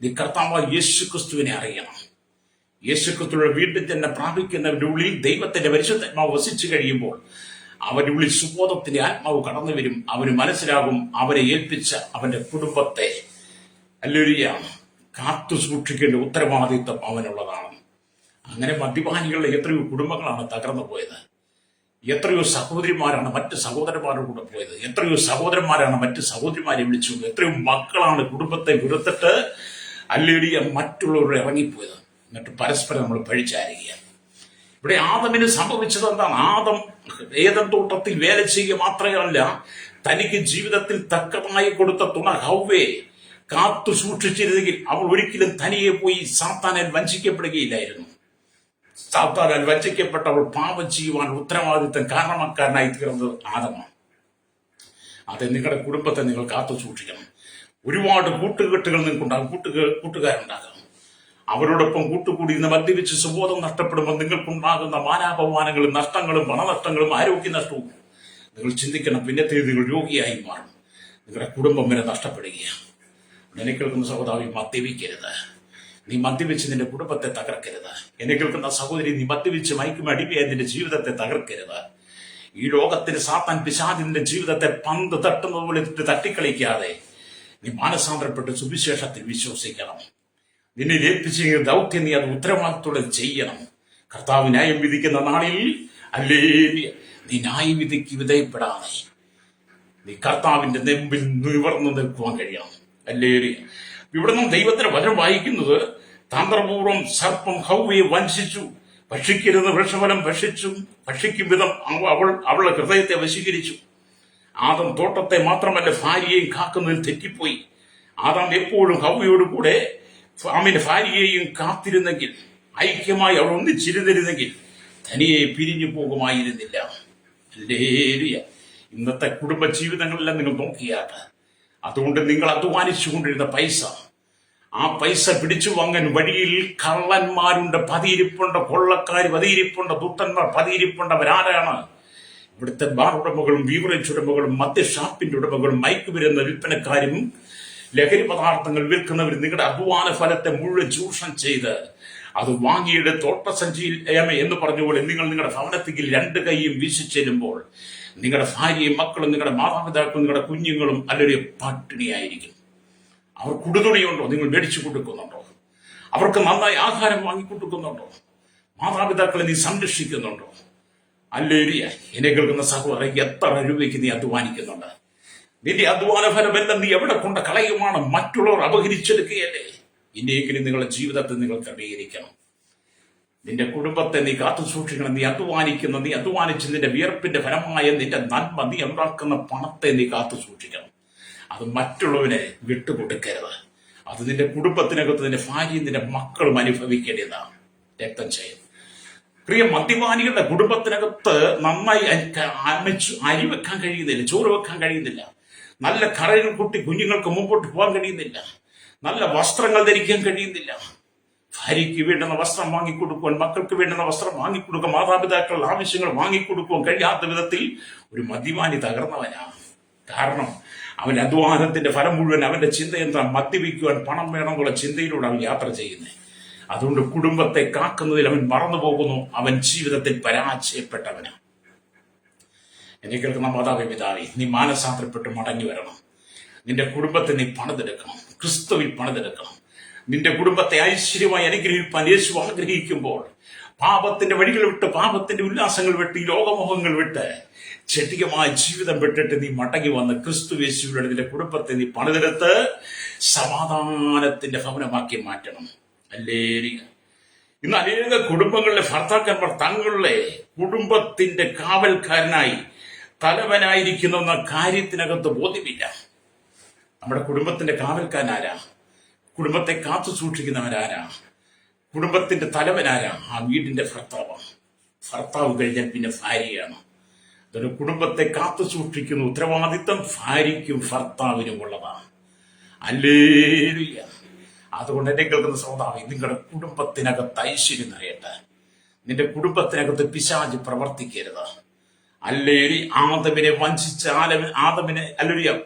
നീ കർത്താവായ യേശുക്രിസ്തുവിനെ അറിയണം. യേശുക്രിസ്തുവിന്റെ വീട്ടിൽ തന്നെ പ്രാപിക്കുന്നവരുടെ ഉള്ളിൽ ദൈവത്തിന്റെ പരിശുദ്ധാത്മാവ് വസിച്ചു കഴിയുമ്പോൾ അവന്റെ ഉള്ളിൽ സുബോധത്തിന്റെ ആത്മാവ് കടന്നു വരും. അവന് മനസ്സിലാകും അവരെ ഏൽപ്പിച്ച അവന്റെ കുടുംബത്തെ കാത്തു സൂക്ഷിക്കേണ്ട ഉത്തരവാദിത്വം അവനുള്ളതാണ്. അങ്ങനെ മദ്യപാനികളുടെ എത്രയോ കുടുംബങ്ങളാണ് തകർന്നു പോയത്. എത്രയോ സഹോദരിമാരാണ് മറ്റ് സഹോദരന്മാരുടെ കൂടെ പോയത്. എത്രയോ സഹോദരന്മാരാണ് മറ്റ് സഹോദരിമാരെ വിളിച്ചു. എത്രയോ മക്കളാണ് കുടുംബത്തെ വെറുത്തിട്ട് മറ്റുള്ളവരുടെ ഇറങ്ങിപ്പോയത്. എന്നിട്ട് പരസ്പരം നമ്മൾ പഴിച്ചാരുകയാണ്. ഇവിടെ ആദമിന് സംഭവിച്ചത് എന്താണ്? ആദം ഏദൻ തോട്ടത്തിൽ വേല ചെയ്യുക മാത്രമല്ല, തനിക്ക് ജീവിതത്തിൽ തക്കമായി കൊടുത്ത തുണ ഹവ്വയെ കാത്തു സൂക്ഷിച്ചിരുന്നെങ്കിൽ അവൾ ഒരിക്കലും തനിയെ പോയി സാത്താനാൽ വഞ്ചിക്കപ്പെടുകയില്ലായിരുന്നു. സാത്താനാൽ വഞ്ചിക്കപ്പെട്ടവൾ പാപം ചെയ്യുവാൻ ഉത്തരവാദിത്തം കാരണക്കാരനായി തീർന്നത് ആദമാണ്. അത് നിങ്ങളുടെ കുടുംബത്തെ നിങ്ങൾ കാത്തു സൂക്ഷിക്കണം. ഒരുപാട് കൂട്ടുകെട്ടുകൾ നിങ്ങൾക്കുണ്ടാകും, കൂട്ടുകാരുണ്ടാകാം. അവരോടൊപ്പം കൂട്ടുകൂടി ഇന്ന് മദ്യപിച്ച് സുബോധം നഷ്ടപ്പെടുമ്പോൾ നിങ്ങൾക്കുണ്ടാകുന്ന മാനാപമാനങ്ങളും നഷ്ടങ്ങളും പണനഷ്ടങ്ങളും ആരോഗ്യ നഷ്ടവും നിങ്ങൾ ചിന്തിക്കണം. പിന്നത്തെ നിങ്ങൾ രോഗിയായി മാറും, നിങ്ങളുടെ കുടുംബം വരെ നഷ്ടപ്പെടുകയാണ്. എന്നെ കേൾക്കുന്ന സഹോദരി, മദ്യപിക്കരുത്. നീ മദ്യപിച്ച് നിന്റെ കുടുംബത്തെ തകർക്കരുത്. എന്നെ കേൾക്കുന്ന സഹോദരി, നീ മദ്യപിച്ച് മയക്കും അടിമയായി നിന്റെ ജീവിതത്തെ തകർക്കരുത്. ഈ ലോകത്തിന് സാത്താൻ പിശാചിന്റെ ജീവിതത്തെ പന്ത് തട്ടുന്നത് പോലെ തട്ടിക്കളിക്കാതെ നീ മാനസാന്തരപ്പെട്ട് സുവിശേഷത്തിൽ വിശ്വസിക്കണം. നിന്നെ ഏൽപ്പിച്ച ദൗത്യം നീ അത് ഉത്തരവാദിത്തോടെ ചെയ്യണം. കർത്താവ് ന്യായം വിധിക്കുന്ന നാളിൽ നീ ന്യായവിധിക്ക് വിധേയപ്പെടാതെ നീ കർത്താവിന്റെ മുമ്പിൽ നിവർന്നു നിൽക്കുവാൻ കഴിയണം. ഇവിടെ നാം ദൈവത്തിന്റെ വചനം വായിക്കുന്നത്, തന്ത്രപൂർവ്വം സർപ്പം ഹൗവയെ വഞ്ചിച്ചു, ഭക്ഷിക്കരുത് വൃക്ഷഫലം ഭക്ഷിക്കും വിധം അവളുടെ ഹൃദയത്തെ വശീകരിച്ചു. ആദം തോട്ടത്തെ മാത്രമല്ല ഭാര്യയെയും കാക്കുന്നതിൽ തെറ്റിപ്പോയി. ആദാം എപ്പോഴും ഹൗവയോട് കൂടെ ഭാര്യയെയും കാത്തിരുന്നെങ്കിൽ, ഐക്യമായി അവൾ ഒന്നിച്ചിരുന്നിരുന്നെങ്കിൽ തനിയെ പിരിഞ്ഞു പോകുമായിരുന്നില്ല. ഇന്നത്തെ കുടുംബ ജീവിതങ്ങളെല്ലാം നിങ്ങൾ നോക്കിയാട്ട്. അതുകൊണ്ട് നിങ്ങൾ അധ്വാനിച്ചുകൊണ്ടിരുന്ന പൈസ, ആ പൈസ പിടിച്ചു വാങ്ങാൻ വഴിയിൽ കള്ളന്മാരുണ്ട്, പതിയിരിപ്പുണ്ട്, കൊള്ളക്കാർ പതിയിരിപ്പുണ്ട്, ദുഷ്ടന്മാർ പതിയിരിപ്പുണ്ട്. അവരാരാണ്? ഇവിടുത്തെ ബാർ ഉടമകളും ബീവറേജ് ഉടമകളും മദ്യഷാപ്പിന്റെ ഉടമകളും മയക്കുമരുന്ന് വിൽപ്പനക്കാരും ലഹരി പദാർത്ഥങ്ങൾ വിൽക്കുന്നവർ നിങ്ങളുടെ അധ്വാന ഫലത്തെ മുഴുവൻ ചൂഷണം ചെയ്ത് അത് വാങ്ങിയുടെ തോട്ടസഞ്ചിയിൽ എന്ന് പറഞ്ഞുപോലെ നിങ്ങൾ നിങ്ങളുടെ ഭവനത്തിൽ രണ്ട് കൈയും വീശിച്ചെല്ലുമ്പോൾ നിങ്ങളുടെ ഭാര്യയും മക്കളും നിങ്ങളുടെ മാതാപിതാക്കളും നിങ്ങളുടെ കുഞ്ഞുങ്ങളും അല്ലെങ്കിൽ പട്ടിണിയായിരിക്കും. അവർ കുടുതുണിയുണ്ടോ? നിങ്ങൾ മേടിച്ചു കൊടുക്കുന്നുണ്ടോ? അവർക്ക് നന്നായി ആഹാരം വാങ്ങിക്കൊടുക്കുന്നുണ്ടോ? മാതാപിതാക്കളെ നീ സംരക്ഷിക്കുന്നുണ്ടോ? അല്ലേരിയ, എന്നെ കേൾക്കുന്ന സഹോദരൻ, എത്ര രൂപയ്ക്ക് നീ അധ്വാനിക്കുന്നുണ്ട്? നിന്റെ അധ്വാന ഫലമെല്ലാം നീ എവിടെ കൊണ്ട് കളയുമാണ്? മറ്റുള്ളവർ അപഹരിച്ചെടുക്കുകയല്ലേ? ഇനിയെങ്കിലും നിങ്ങളുടെ ജീവിതത്തെ നിങ്ങൾ ക്രമീകരിക്കണം. നിന്റെ കുടുംബത്തെ നീ കാത്തു സൂക്ഷിക്കണം. നീ അധ്വാനിച്ച് നിന്റെ വിയർപ്പിന്റെ ഫലമായ നിന്റെ നന്മ, നീ ഉണ്ടാക്കുന്ന പണത്തെ നീ കാത്തു സൂക്ഷിക്കണം. അത് മറ്റുള്ളവരെ വിട്ടുകൊടുക്കരുത്. അത് നിന്റെ കുടുംബത്തിനകത്ത് നിന്റെ ഭാര്യയും നിന്റെ മക്കളും അനുഭവിക്കേണ്ടതാണ്. രക്തം ചെയ്യും. പ്രിയ മദ്യപാനികളുടെ കുടുംബത്തിനകത്ത് നന്നായി അരി വെക്കാൻ കഴിയുന്നില്ല, ചോറ് വെക്കാൻ കഴിയുന്നില്ല, നല്ല കറകൾ കുട്ടി കുഞ്ഞുങ്ങൾക്ക് മുമ്പോട്ട് പോകാൻ കഴിയുന്നില്ല, നല്ല വസ്ത്രങ്ങൾ ധരിക്കാൻ കഴിയുന്നില്ല. ഭാര്യയ്ക്ക് വേണ്ടുന്ന വസ്ത്രം വാങ്ങിക്കൊടുക്കുവാൻ, മക്കൾക്ക് വേണ്ടുന്ന വസ്ത്രം വാങ്ങിക്കൊടുക്കുക, മാതാപിതാക്കളുടെ ആവശ്യങ്ങൾ വാങ്ങിക്കൊടുക്കുവാൻ കഴിയാത്ത വിധത്തിൽ ഒരു മദ്യപാനി തകർന്നവനാണ്. കാരണം അവന്റെ അധ്വാനത്തിന്റെ ഫലം മുഴുവൻ അവന്റെ ചിന്ത എന്താ? മദ്യപിക്കുവാൻ പണം വേണമെന്നുള്ള ചിന്തയിലൂടെ അവൻ യാത്ര ചെയ്യുന്നത്. അതുകൊണ്ട് കുടുംബത്തെ കാക്കുന്നതിൽ അവൻ മറന്നു പോകുന്നു. അവൻ ജീവിതത്തിൽ പരാജയപ്പെട്ടവനാണ്. എന്നെ കേൾക്കുന്ന മാതാപിതാവേ, നീ മാനസാന്തരപ്പെട്ട് മടങ്ങി വരണം. നിന്റെ കുടുംബത്തെ നീ പണിതെടുക്കണം, ക്രിസ്തുവിൽ പണിതെടുക്കണം. നിന്റെ കുടുംബത്തെ ഐശ്വര്യമായി അനുഗ്രഹിപ്പാൻ യേശു ആഗ്രഹിക്കുമ്പോൾ പാപത്തിന്റെ വഴികൾ വിട്ട്, പാപത്തിന്റെ ഉല്ലാസങ്ങൾ വിട്ട്, ഈ ലോകമോഹങ്ങൾ വിട്ട്, ചെട്ടികമായ ജീവിതം വിട്ടിട്ട് നീ മടങ്ങി വന്ന് ക്രിസ്തു യേശുവിലൂടെ നിന്റെ കുടുംബത്തെ നീ പണിതെടുത്ത് സമാധാനത്തിന്റെ ഭവനമാക്കി മാറ്റണം. അല്ലേരിയ, ഇന്ന് അനേക കുടുംബങ്ങളിലെ ഭർത്താക്കന്മാർ തങ്ങളുടെ കുടുംബത്തിന്റെ കാവൽക്കാരനായി തലവനായിരിക്കുന്ന കാര്യത്തിനകത്ത് ബോധ്യമില്ല. നമ്മുടെ കുടുംബത്തിന്റെ കാവൽക്കാരനാരാ? കുടുംബത്തെ കാത്തു സൂക്ഷിക്കുന്നവരാരാ? കുടുംബത്തിന്റെ തലവനാരാ? ആ വീടിന്റെ ഭർത്താവാണ്. ഭർത്താവ് കഴിഞ്ഞാൽ പിന്നെ ഭാര്യയാണ്. അതൊരു കുടുംബത്തെ കാത്തു സൂക്ഷിക്കുന്ന ഉത്തരവാദിത്വം ഭാര്യയ്ക്കും ഭർത്താവിനും ഉള്ളതാണ്. അല്ലേലൂയ. അതുകൊണ്ട് എന്നെ കേൾക്കുന്ന സഹോദരി, നിങ്ങളുടെ കുടുംബത്തിനകത്ത് ഐശ്വര്യം നിറയട്ടെ. നിന്റെ കുടുംബത്തിനകത്ത് പിശാച് പ്രവർത്തിക്കരുത്. അല്ലേലി, ആദമിനെ വഞ്ചിച്ച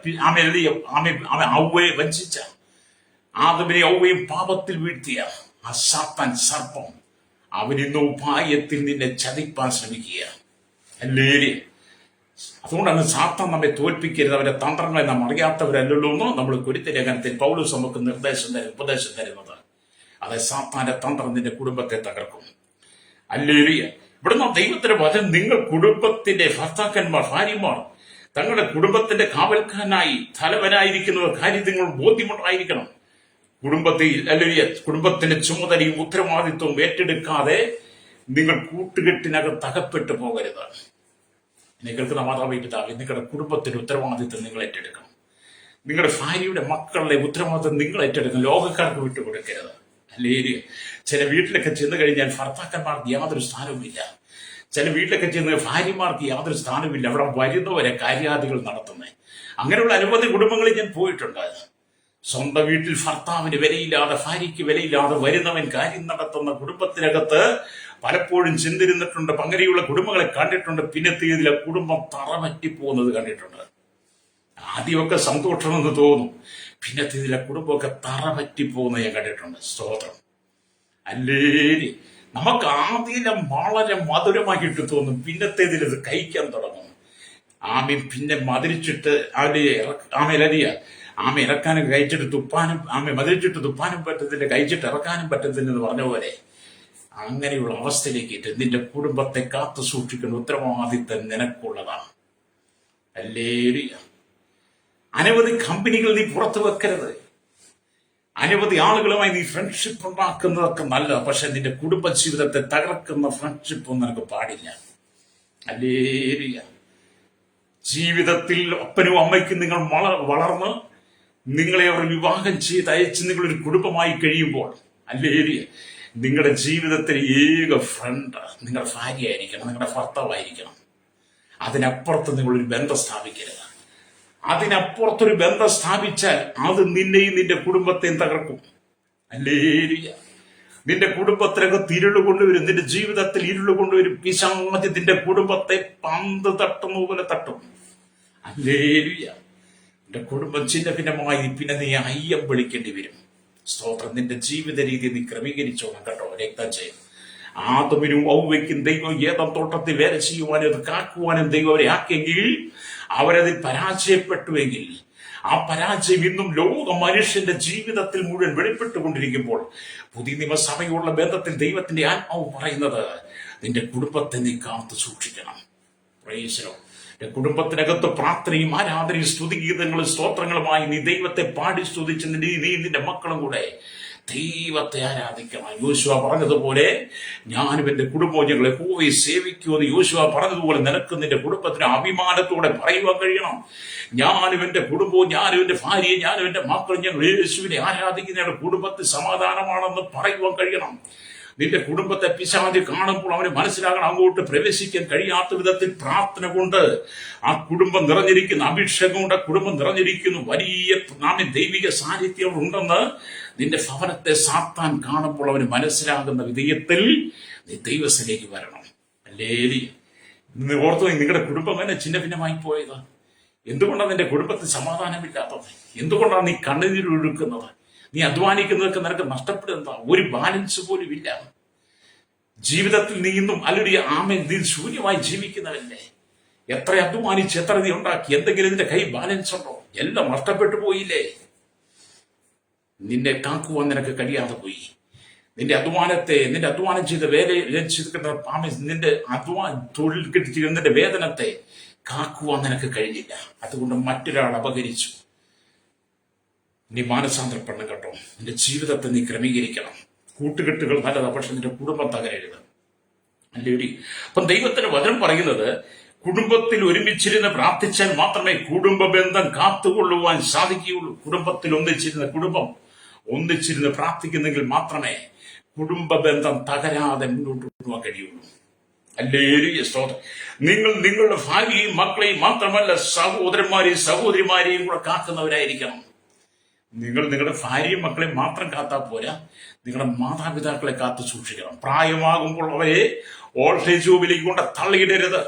ഔവയെ വഞ്ചിച്ച ആദമിനെ ഔവയും പാപത്തിൽ വീഴ്ത്തിയ ആ സാത്താൻ സർപ്പം അവനിന്ന് ഉപായത്തിൽ നിന്നെ ചതിപ്പാൻ ശ്രമിക്കുക. അല്ലേലി, അതുകൊണ്ടാണ് സാത്താൻ നമ്മെ തോൽപ്പിക്കരുത്, അവന്റെ തന്ത്രങ്ങളെ നാം അറിയാത്തവരല്ലല്ലോ എന്ന് നമ്മൾ കൊരിന്ത്യർ ലേഖനത്തിൽ പൗലോസ് നമുക്ക് ഉപദേശം തരുന്നത്. അത് സാത്താന്റെ തന്ത്രം നിന്റെ കുടുംബത്തെ തകർക്കും. അല്ലേലൂയ. ഇവിടുന്ന് ദൈവത്തിന്റെ വചനം, നിങ്ങൾ കുടുംബത്തിന്റെ ഭർത്താക്കന്മാർ, ഭാര്യമാർ തങ്ങളുടെ കുടുംബത്തിന്റെ കാവൽക്കാരനായി തലവനായിരിക്കുന്ന കാര്യം നിങ്ങൾ ബോധ്യമുണ്ടായിരിക്കണം. കുടുംബത്തിന്റെ ചുമതലയും ഉത്തരവാദിത്വവും ഏറ്റെടുക്കാതെ നിങ്ങൾ കൂട്ടുകെട്ടിനകത്ത് അകപ്പെട്ടു പോകരുത്. എന്നെ കേൾക്കുന്ന മാതാപിതാവേ, നിങ്ങളുടെ കുടുംബത്തിന്റെ ഉത്തരവാദിത്വം നിങ്ങൾ ഏറ്റെടുക്കണം. നിങ്ങളുടെ ഭാര്യയുടെ മക്കളുടെ ഉത്തരവാദിത്വം നിങ്ങൾ ഏറ്റെടുക്കണം. ലോകക്കാർക്ക് വിട്ടുകൊടുക്കരുത്. അല്ലേല്, ചില വീട്ടിലൊക്കെ ചെന്ന് കഴിഞ്ഞാൽ ഭർത്താക്കന്മാർക്ക് യാതൊരു സ്ഥാനവുമില്ല. ചില വീട്ടിലൊക്കെ ചെന്ന് ഭാര്യമാർക്ക് യാതൊരു സ്ഥാനവുമില്ല. അവിടെ വരുന്നവരെ കാര്യാദികൾ നടത്തുന്നത്. അങ്ങനെയുള്ള അനവധി കുടുംബങ്ങളിൽ ഞാൻ പോയിട്ടുണ്ട്. സ്വന്തം വീട്ടിൽ ഭർത്താവിന് വിലയില്ലാതെ, ഭാര്യയ്ക്ക് വിലയില്ലാതെ വരുന്നവൻ കാര്യം നടത്തുന്ന കുടുംബത്തിനകത്ത് പലപ്പോഴും ചിന്തിരുന്നിട്ടുണ്ട്. അങ്ങനെയുള്ള കുടുംബങ്ങളെ കണ്ടിട്ടുണ്ട്. പിന്നത്തേതിലെ കുടുംബം തറപറ്റിപ്പോകുന്നത് കണ്ടിട്ടുണ്ട്. ആദ്യമൊക്കെ സന്തോഷമെന്ന് തോന്നും, പിന്നത്തേതിലെ കുടുംബമൊക്കെ തറപറ്റിപ്പോകുന്നത് ഞാൻ കണ്ടിട്ടുണ്ട്. സ്തോത്രം. അല്ലേ, നമുക്ക് ആദ്യം വളരെ മധുരമായിട്ട് തോന്നും, പിന്നത്തേതിലത് കഴിക്കാൻ തുടങ്ങും. ആമി പിന്നെ മതിരിച്ചിട്ട് ആമയിലരിയ ആമ ഇറക്കാനും കഴിച്ചിട്ട് തുപ്പാനും, മതിരിച്ചിട്ട് തുപ്പാനും പറ്റത്തില്ല, കഴിച്ചിട്ട് ഇറക്കാനും പറ്റത്തില്ലെന്ന് പറഞ്ഞ പോലെ അങ്ങനെയുള്ള അവസ്ഥയിലേക്കിട്ട് നിന്റെ കുടുംബത്തെ കാത്തു സൂക്ഷിക്കുന്ന ഉത്തരവാദിത്തം നിനക്കുള്ളതാണ്. അല്ലേലൂയ. അനവധി കമ്പനികൾ നീ പുറത്തു വെക്കരുത്. അനവധി ആളുകളുമായി നീ ഫ്രണ്ട്ഷിപ്പ് ഉണ്ടാക്കുന്നതൊക്കെ നല്ലതാണ്. പക്ഷെ നിന്റെ കുടുംബ ജീവിതത്തെ തകർക്കുന്ന ഫ്രണ്ട്ഷിപ്പ് നിനക്ക് പാടില്ല. അല്ലേലൂയ. ജീവിതത്തിൽ അപ്പനും അമ്മയ്ക്കും നിങ്ങൾ വളർന്ന് നിങ്ങളെ അവർ വിവാഹം ചെയ്ത് അയച്ച് നിങ്ങളൊരു കുടുംബമായി കഴിയുമ്പോൾ, അല്ലേലൂയ, നിങ്ങളുടെ ജീവിതത്തിൽ ഏക ഫ്രണ്ട് നിങ്ങളുടെ ഭാര്യയായിരിക്കണം, നിങ്ങളുടെ ഭർത്താവായിരിക്കണം. അതിനപ്പുറത്ത് നിങ്ങളൊരു ബന്ധം സ്ഥാപിക്കരുത്. അതിനപ്പുറത്തൊരു ബന്ധം സ്ഥാപിച്ചാൽ അത് നിന്നെയും നിന്റെ കുടുംബത്തെയും തകർക്കും. അല്ലേലൂയ. നിന്റെ കുടുംബത്തിനകത്ത് ഇരുള് കൊണ്ടുവരും, നിന്റെ ജീവിതത്തിൽ ഇരുള് കൊണ്ടുവരും. പിശാച് നിന്റെ കുടുംബത്തെ പന്ത് തട്ടുന്ന പോലെ തട്ടും. അല്ലേലൂയ. നിന്റെ കുടുംബം ചിന്ന ഭിന്നമായി പിന്നെ നീ അയ്യം വിളിക്കേണ്ടി വരും. സ്തോത്രം. നിന്റെ ജീവിത രീതി നീ ക്രമീകരിച്ചോണം കേട്ടോ. രക്തം ചെയ്യും. ആദമിനും ഔവയ്ക്കും ദൈവം ഏതം തോട്ടത്തിൽ വേല ചെയ്യുവാനും അത് കാക്കുവാനും ദൈവം അവരെ ആക്കിയെങ്കിൽ അവരതിൽ പരാജയപ്പെട്ടുവെങ്കിൽ ആ പരാജയം ഇന്നും ലോക മനുഷ്യന്റെ ജീവിതത്തിൽ മുഴുവൻ വെളിപ്പെട്ടുകൊണ്ടിരിക്കുമ്പോൾ പുതിയ നിയമസഭയുള്ള ബന്ധത്തിൽ ദൈവത്തിന്റെ ആത്മാവ് പറയുന്നത് നിന്റെ കുടുംബത്തെ നീ കാത്തു സൂക്ഷിക്കണം. പ്രൈസ്. കുടുംബത്തിനകത്ത് പ്രാർത്ഥനയും ആരാധനയും സ്തുതിഗീതങ്ങളും സ്തോത്രങ്ങളുമായി നീ ദൈവത്തെ പാടി സ്തുതിച്ച് നീ നിന്റെ മക്കളും കൂടെ ദൈവത്തെ ആരാധിക്കണം. യോശുവ പറഞ്ഞതുപോലെ ഞാനും എന്റെ കുടുംബവും ഞങ്ങളെ യഹോവയെ സേവിക്കുമെന്ന് യോശുവ പറഞ്ഞതുപോലെ നിനക്ക് നിന്റെ കുടുംബത്തിന് അഭിമാനത്തോടെ പറയുവാൻ കഴിയണം. ഞാനും എന്റെ കുടുംബവും, ഞാനും എന്റെ ഭാര്യയും, ഞാനും എന്റെ മക്കളും ഞങ്ങൾ യേശുവിനെ ആരാധിക്കുന്ന ഞങ്ങളുടെ കുടുംബത്തിൽ സമാധാനമാണെന്ന് പറയുവാൻ കഴിയണം. നിന്റെ കുടുംബത്തെ പിശാച് കാണുമ്പോൾ അവന് മനസ്സിലാകണം അങ്ങോട്ട് പ്രവേശിക്കാൻ കഴിയാത്ത വിധത്തിൽ പ്രാർത്ഥന കൊണ്ട് ആ കുടുംബം നിറഞ്ഞിരിക്കുന്നു, അഭിഷേകം കൊണ്ട് ആ കുടുംബം നിറഞ്ഞിരിക്കുന്നു, വലിയ ദൈവിക സാന്നിധ്യം ഉണ്ടെന്ന് നിന്റെ ഭവനത്തെ സാത്താൻ കാണുമ്പോൾ അവന് മനസ്സിലാകുന്ന വിധേയത്തിൽ നീ ദൈവത്തിലേക്ക് വരണം. അല്ലേലൂയ. നീ ഓർത്തു, നിങ്ങളുടെ കുടുംബം തന്നെ ചിന്ന ഭിന്നമായി പോയത് എന്തുകൊണ്ടാണ്? നിന്റെ കുടുംബത്തിൽ സമാധാനമില്ലാത്തത് എന്തുകൊണ്ടാണ്? നീ കണ്ണുനീരൊഴുക്കുന്നത്, നീ അധ്വാനിക്കുന്നതൊക്കെ നിനക്ക് നഷ്ടപ്പെടുന്നതാ. ഒരു ബാലൻസ് പോലും ഇല്ല ജീവിതത്തിൽ. നീ ഇന്നും അല്ലെ നീ ശൂന്യമായി ജീവിക്കുന്നവല്ലേ? എത്ര അധ്വാനിച്ച് എത്ര നീ ഉണ്ടാക്കി, എന്തെങ്കിലും നിന്റെ കൈ ബാലൻസ് ഉണ്ടോ? എല്ലാം നഷ്ടപ്പെട്ടു പോയില്ലേ? നിന്നെ കാക്കുവാൻ നിനക്ക് കഴിയാതെ പോയി. നിന്റെ അധ്വാനം ചെയ്ത നിന്റെ തൊഴിൽ കിട്ടിയ നിന്റെ വേതനത്തെ കാക്കുവാൻ നിനക്ക് കഴിഞ്ഞില്ല. അതുകൊണ്ട് മറ്റൊരാൾ അപകരിച്ചു. നീ മാനസാന്തരപ്പെടണം കേട്ടോ. നിന്റെ ജീവിതത്തെ നീ ക്രമീകരിക്കണം. കൂട്ടുകെട്ടുകൾ നല്ലതാ, പക്ഷെ നിന്റെ കുടുംബം തകരരുത്. അല്ലേടി. അപ്പം ദൈവത്തിന്റെ വചനം പറയുന്നത് കുടുംബത്തിൽ ഒരുമിച്ചിരുന്ന് പ്രാർത്ഥിച്ചാൽ മാത്രമേ കുടുംബ ബന്ധം കാത്തുകൊള്ളുവാൻ സാധിക്കുകയുള്ളൂ. കുടുംബത്തിൽ ഒന്നിച്ചിരുന്ന് പ്രാർത്ഥിക്കുന്നെങ്കിൽ മാത്രമേ കുടുംബ ബന്ധം തകരാതെ മുന്നോട്ട് കൊണ്ടുപോകാൻ കഴിയുള്ളൂ. അല്ലേലൂയ. സ്തോത്രം. നിങ്ങൾ നിങ്ങളുടെ ഭാര്യയും മക്കളെയും മാത്രമല്ല സഹോദരന്മാരെയും സഹോദരിമാരെയും കൂടെ കാക്കുന്നവരായിരിക്കണം. നിങ്ങൾ നിങ്ങളുടെ ഭാര്യയും മക്കളെയും മാത്രം കാത്താൽ പോരാ, നിങ്ങളുടെ മാതാപിതാക്കളെ കാത്തു സൂക്ഷിക്കണം. പ്രായമാകുമ്പോൾ അവരെ ഓൾട്ടേജ് ഹോമിലേക്ക് കൊണ്ട് തള്ളിയിടരുത്.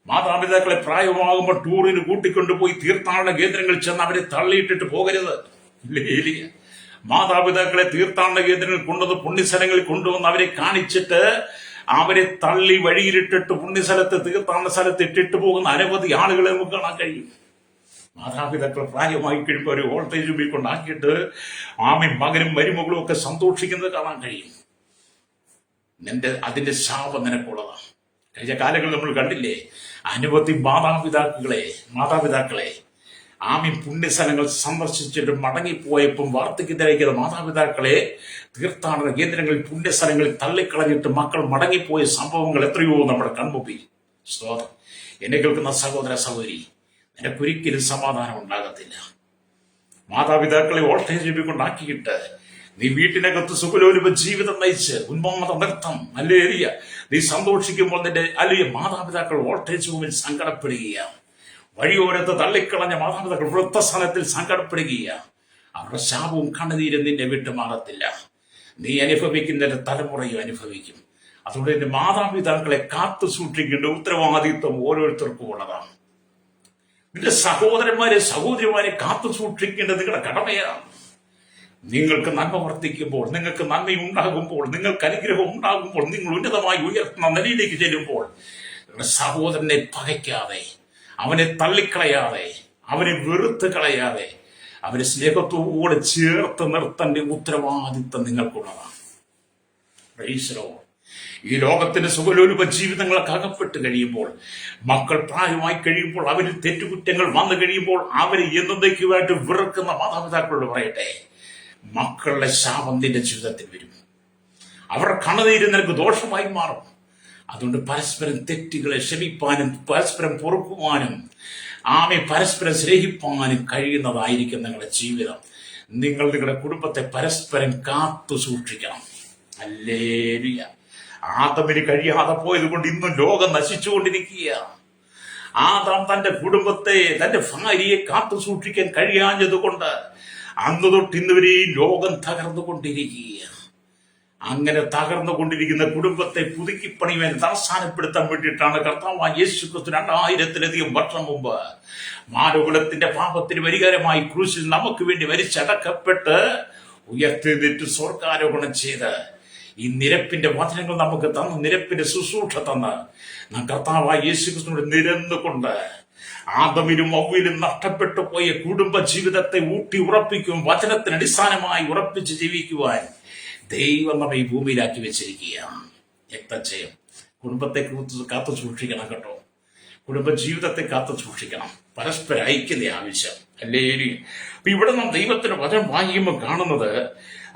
മാതാപിതാക്കളെ പ്രായമാകുമ്പോൾ ടൂറിന് കൂട്ടിക്കൊണ്ടുപോയി തീർത്ഥാടന കേന്ദ്രങ്ങളിൽ ചെന്ന് അവരെ തള്ളിയിട്ടിട്ട് പോകരുത്. മാതാപിതാക്കളെ തീർത്ഥാടന കേന്ദ്രങ്ങളിൽ കൊണ്ടുവന്ന് പുണ്യസ്ഥലങ്ങളിൽ കൊണ്ടുവന്ന് അവരെ കാണിച്ചിട്ട് അവരെ തള്ളി വഴിയിലിട്ടിട്ട് പുണ്യസ്ഥലത്ത് തീർത്ഥാടന സ്ഥലത്ത് ഇട്ടിട്ട് പോകുന്ന അനവധി ആളുകളെ നമുക്ക് കാണാൻ കഴിയും. മാതാപിതാക്കൾ പ്രായമായി കഴിയുമ്പോൾ ഒരു വോൾട്ടേജ് റൂമിൽ കൊണ്ടാക്കിയിട്ട് മകനും മരുമകളും ഒക്കെ സന്തോഷിക്കുന്നത് കാണാൻ കഴിയും. അതിന്റെ ശാപം നിനക്കുള്ളതാണ്. കഴിഞ്ഞ കാലങ്ങളിൽ നമ്മൾ കണ്ടില്ലേ, അനവധി മാതാപിതാക്കളെ പുണ്യസ്ഥലങ്ങൾ സന്ദർശിച്ചിട്ട് മടങ്ങിപ്പോയപ്പം വാർദ്ധക്യത്തിലേക്കുന്ന മാതാപിതാക്കളെ തീർത്ഥാടന കേന്ദ്രങ്ങളിൽ പുണ്യസ്ഥലങ്ങളിൽ തള്ളിക്കളഞ്ഞിട്ട് മക്കൾ മടങ്ങിപ്പോയ സംഭവങ്ങൾ എത്രയോ നമ്മുടെ കൺമുമ്പിൽ. സ്തോത്രം. എന്നെ കേൾക്കുന്ന സഹോദര സഹോദരി, നിനക്കൊരിക്കലും സമാധാനം ഉണ്ടാകത്തില്ല. മാതാപിതാക്കളെ വോൾട്ടേജ് കൊണ്ടാക്കിയിട്ട് നീ വീട്ടിനകത്ത് സുഖലോലുപ ജീവിതം നയിച്ച് ഉന്മാദ നൃത്തം അല്ലേറിയ നീ സന്തോഷിക്കുമ്പോൾ നിന്റെ മാതാപിതാക്കൾ വോൾട്ടേജ് റൂമിൽ സങ്കടപ്പെടുകയാണ്. വഴിയോരത്ത് തള്ളിക്കളഞ്ഞ മാതാപിതാക്കൾ വൃത്തസ്ഥാനത്തിൽ സങ്കടപ്പെടുകയാണ്. അവരുടെ ശാപവും കണ്ണുനീരും നിന്നെ വിട്ടുമാറത്തില്ല. നീ അനുഭവിക്കുന്ന തലമുറയും അനുഭവിക്കും. അതുകൊണ്ട് എന്റെ മാതാപിതാക്കളെ കാത്തു സൂക്ഷിക്കേണ്ട ഉത്തരവാദിത്വം ഓരോരുത്തർക്കും ഉള്ളതാണ്. നിന്റെ സഹോദരന്മാരെ സഹോദരിമാരെ കാത്തു സൂക്ഷിക്കേണ്ടത് നിങ്ങളുടെ കടമയാണ്. നിങ്ങൾക്ക് നന്മ വർദ്ധിക്കുമ്പോൾ, നിങ്ങൾക്ക് നന്മയുണ്ടാകുമ്പോൾ, നിങ്ങൾക്ക് അനുഗ്രഹം ഉണ്ടാകുമ്പോൾ, നിങ്ങൾ ഉന്നതമായി ഉയർത്തുന്ന നിലയിലേക്ക് ചെല്ലുമ്പോൾ നിങ്ങളുടെ സഹോദരനെ പകയ്ക്കാതെ, അവനെ തള്ളിക്കളയാതെ, അവനെ വെറുത്ത് കളയാതെ, അവരെ സ്നേഹത്തോടെ ചേർത്ത് നിർത്തേണ്ട ഉത്തരവാദിത്വം നിങ്ങൾക്കുള്ളതാണ്. Price the Lord. ഈ ലോകത്തിന്റെ സുഖലോലുപ ജീവിതങ്ങളൊക്കെ അകപ്പെട്ട് കഴിയുമ്പോൾ, മക്കൾ പ്രായമായി കഴിയുമ്പോൾ, അവരിൽ തെറ്റുകുറ്റങ്ങൾ വന്നു കഴിയുമ്പോൾ, അവരെ എന്നേക്കുമായിട്ട് വെറുക്കുന്ന മാതാപിതാക്കളോട് പറയട്ടെ, മക്കളുടെ ശാപം നിന്റെ ജീവിതത്തിൽ വരും. അവരുടെ കണ്ണുനീര് നിനക്ക് ദോഷമായി മാറും. അതുകൊണ്ട് പരസ്പരം തെറ്റുകളെ ക്ഷമിപ്പാനും പരസ്പരം പൊറുക്കുവാനും പരസ്പരം സ്നേഹിപ്പാനും കഴിയുന്നതായിരിക്കും നിങ്ങളുടെ ജീവിതം. നിങ്ങൾ നിങ്ങളുടെ കുടുംബത്തെ പരസ്പരം കാത്തു സൂക്ഷിക്കണം. ഹല്ലേലൂയ. ആദമിന് കഴിയാതെ പോയത് കൊണ്ട് ഇന്നും ലോകം നശിച്ചുകൊണ്ടിരിക്കുക. ആദാം തന്റെ കുടുംബത്തെ, തന്റെ ഭാര്യയെ കാത്തു സൂക്ഷിക്കാൻ കഴിയാഞ്ഞത് കൊണ്ട് അന്ന് തൊട്ട് ഇന്നുവരെയും ലോകം തകർന്നുകൊണ്ടിരിക്കുക. അങ്ങനെ തകർന്നുകൊണ്ടിരിക്കുന്ന കുടുംബത്തെ പുതുക്കിപ്പണിയുവാൻ അവസാനപ്പെടുത്താൻ വേണ്ടിയിട്ടാണ് കർത്താവായ യേശുക്രിസ്തു 2000-ലധികം വർഷം മുമ്പ് മാനവകുലത്തിന്റെ പാപത്തിന് പരിഹാരമായി ക്രൂശിൽ നമുക്ക് വേണ്ടി മരിച്ചടക്കപ്പെട്ട് ഉയർത്തെഴുന്നേറ്റ് സ്വർഗ്ഗാരോഹണം ചെയ്ത് ഈ നിരപ്പിന്റെ വചനങ്ങൾ നമുക്ക് തന്ന്, നിരപ്പിന്റെ ശുശ്രൂഷ തന്ന് നാം കർത്താവായ യേശുക്രിസ്തുവിനോട് നിരന്നുകൊണ്ട് ആദമിനും അവ്വയിലും നഷ്ടപ്പെട്ടു പോയ കുടുംബ ജീവിതത്തെ ഊട്ടി ഉറപ്പിക്കും, വചനത്തിന് അടിസ്ഥാനമായി ഉറപ്പിച്ച് ജീവിക്കുവാൻ ദൈവം നമ്മെ ഈ ഭൂമിയിലാക്കി വെച്ചിരിക്കുകയാണ്. രക്തജയം. കുടുംബത്തെ കാത്തു സൂക്ഷിക്കണം കേട്ടോ. കുടുംബ ജീവിതത്തെ കാത്തു സൂക്ഷിക്കണം. പരസ്പര ഐക്യത ആവശ്യം. ഹല്ലേലൂയ. അപ്പൊ ഇവിടെ നാം ദൈവത്തിന്റെ വചനം വായിക്കുമ്പോൾ കാണുന്നത്,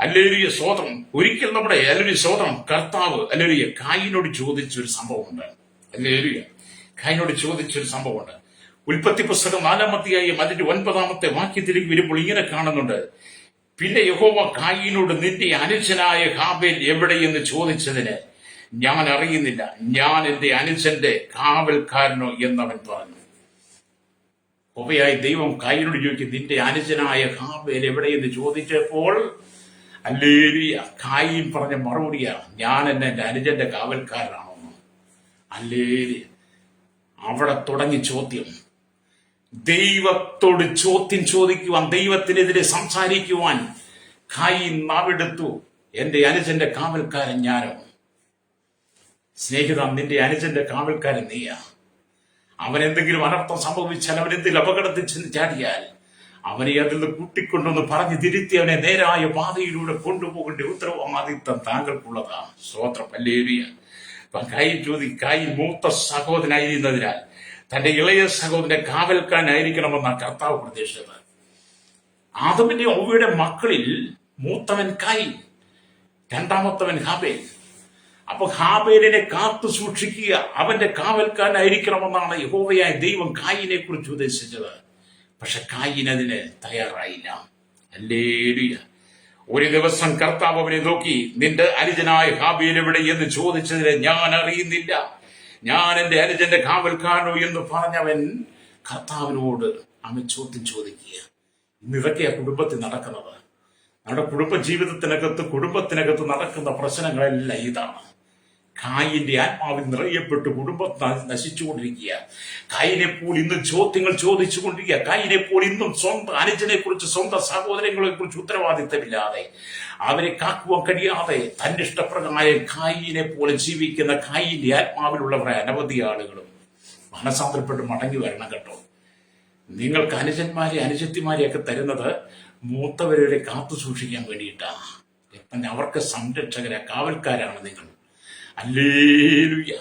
ഹല്ലേലൂയ സ്തോത്രം, ഒരിക്കൽ നമ്മുടെ ഹല്ലേലൂയ സ്തോത്രം കർത്താവ് ഹല്ലേലൂയ കായിനോട് ചോദിച്ചൊരു സംഭവമുണ്ട്. ഹല്ലേലൂയ. കായിനോട് ചോദിച്ചൊരു സംഭവമുണ്ട്. ഉൽപ്പത്തി പുസ്തകം 4-ാം അധ്യായം അതിന്റെ 9-ാമത്തെ വാക്യത്തിലേക്ക് വരുമ്പോൾ ഇങ്ങനെ കാണുന്നുണ്ട്, പിന്നെ യഹോവ കായീനോട് നിന്റെ അനുജനായ ഹാബേൽ എവിടെയെന്ന് ചോദിച്ചതിന് ഞാൻ അറിയുന്നില്ല, ഞാൻ എന്റെ അനുജന്റെ കാവൽക്കാരനോ എന്നവൻ പറഞ്ഞു. യഹോവയായ ദൈവം കായീനോട് ചോദിക്കും, നിന്റെ അനുജനായ ഹാബേൽ എവിടെയെന്ന് ചോദിച്ചപ്പോൾ ഹല്ലേലൂയ കായീൻ പറഞ്ഞ മറുപടിയാ, ഞാൻ എന്റെ അനുജന്റെ കാവൽക്കാരനാണോ. ഹല്ലേലൂയ. അവിടെ തുടങ്ങി ചോദ്യം. ദൈവത്തോട് ചോദ്യം ചോദിക്കുവാൻ, ദൈവത്തിനെതിരെ സംസാരിക്കുവാൻ കായീൻ നാവെടുത്തു. എന്റെ അനുജന്റെ കാവൽക്കാരൻ ഞാനോ? സ്നേഹിത, നിന്റെ അനുജന്റെ കാവൽക്കാരൻ നീയാ. അവനെന്തെങ്കിലും അനർത്ഥം സംഭവിച്ചാൽ, അവനെന്തെങ്കിലും അപകടത്തിൽ ചെന്ന് ചാടിയാൽ അവനെ അതിൽ നിന്ന് കൂട്ടിക്കൊണ്ടൊന്ന് പറഞ്ഞ് തിരുത്തി അവനെ നേരായ പാതയിലൂടെ കൊണ്ടുപോകേണ്ട ഉത്തരവാദിത്തം താങ്കൾക്കുള്ളതാ. സ്തോത്രം. ഹല്ലേലൂയ. കായീൻ മൂത്ത സഹോദരനായിരുന്നതിനാൽ തന്റെ ഇളയ സഹോദരന്റെ കാവൽക്കാരനായിരിക്കണമെന്നാണ് കർത്താവ് പ്രതീക്ഷിച്ചത്. ആദമിന്റെ ഹവ്വയുടെ മക്കളിൽ മൂത്തവൻ കായീൻ, രണ്ടാമത്തവൻ ഹാബേൽ. അപ്പൊ ഹാബേലിനെ കാത്തു സൂക്ഷിക്കുക, അവന്റെ കാവൽക്കാരനായിരിക്കണമെന്നാണ് യഹോവയായ ദൈവം കായീനെ കുറിച്ച് ഉദ്ദേശിച്ചത്. പക്ഷെ കായീൻ അതിന് തയ്യാറായില്ല. ഹല്ലേലൂയ. ഒരു ദിവസം കർത്താവ് അവനെ നോക്കി, നിന്റെ അനുജനായ ഹാബേൽ എവിടെ എന്ന് ചോദിച്ചതിന് ഞാൻ അറിയുന്നില്ല, ഞാൻ എന്റെ അനുജന്റെ കാവൽക്കാരനോ എന്ന് പറഞ്ഞവൻ കർത്താവിനോട് അവൻ ചോദ്യം ചോദിക്കുക. ഇന്ന് ഇതൊക്കെയാ കുടുംബത്തിൽ നടക്കുന്നത്. നമ്മുടെ കുടുംബ കുടുംബത്തിനകത്ത് നടക്കുന്ന പ്രശ്നങ്ങളെല്ലാം ഇതാണ്. കായീന്റെ ആത്മാവിൽ നിറയപ്പെട്ട് കുടുംബം നശിച്ചുകൊണ്ടിരിക്കുക. കായീനെപ്പോൾ ഇന്നും ചോദ്യങ്ങൾ ചോദിച്ചുകൊണ്ടിരിക്കുക. കായീനെപ്പോൾ ഇന്നും സ്വന്തം അനുജനെ കുറിച്ച്, സ്വന്തം സഹോദരങ്ങളെ കുറിച്ച് ഉത്തരവാദിത്തമില്ലാതെ, അവരെ കാക്കുവാൻ കഴിയാതെ തന്റെ ഇഷ്ടപ്രകാരം കായീനെ പോലെ ജീവിക്കുന്ന കായീന്റെ ആത്മാവിലുള്ളവരെ അനവധി ആളുകളും മനസാന്തരപ്പെട്ട് മടങ്ങി വരണം കേട്ടോ. നിങ്ങൾക്ക് അനുജന്മാരെ അനുജത്തിമാരെയൊക്കെ തരുന്നത് മൂത്തവരെ കാത്തു സൂക്ഷിക്കാൻ വേണ്ടിയിട്ടാണ്. അവർക്ക് സംരക്ഷകരെ, കാവൽക്കാരാണ് നിങ്ങൾ. ഹല്ലേലൂയ.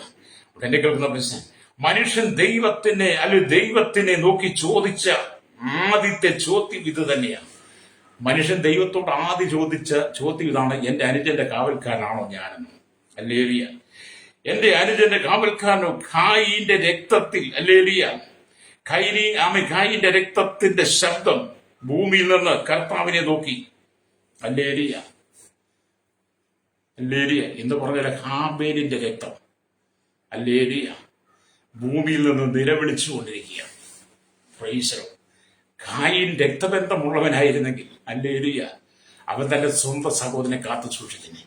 എന്നെ കേൾക്കുന്ന പ്രശ്നം, മനുഷ്യൻ ദൈവത്തിനെ നോക്കി ചോദിച്ച ആദ്യത്തെ ചോദ്യം ഇത് തന്നെയാണ്. മനുഷ്യൻ ദൈവത്തോട് ആദ്യം ചോദിച്ച ചോദ്യം ഇതാണ്, എന്റെ അനുജന്റെ കാവൽക്കാരനാണോ ഞാനെന്ന്. ഹല്ലേലൂയ. എന്റെ അനുജന്റെ കാവൽക്കാരനോ? കായീന്റെ രക്തത്തിൽ, ഹല്ലേലൂയ, കായീന്റെ രക്തത്തിന്റെ ശബ്ദം ഭൂമിയിൽ നിന്ന് കർത്താവിനെ നോക്കി. ഹല്ലേലൂയ. ഹല്ലേലൂയ എന്ന് പറഞ്ഞാൽ ഹാബേലിന്റെ രക്തം, ഹല്ലേലൂയ, ഭൂമിയിൽ നിന്ന് നിലവിളിച്ചുകൊണ്ടിരിക്കുക. Praise the lord. കായീൻ രക്തബന്ധമുള്ളവനായിരുന്നെങ്കിൽ ഹല്ലേലൂയ അവൻ തന്റെ സ്വന്തം സഹോദരനെ കാത്തു സൂക്ഷിച്ചിനെ.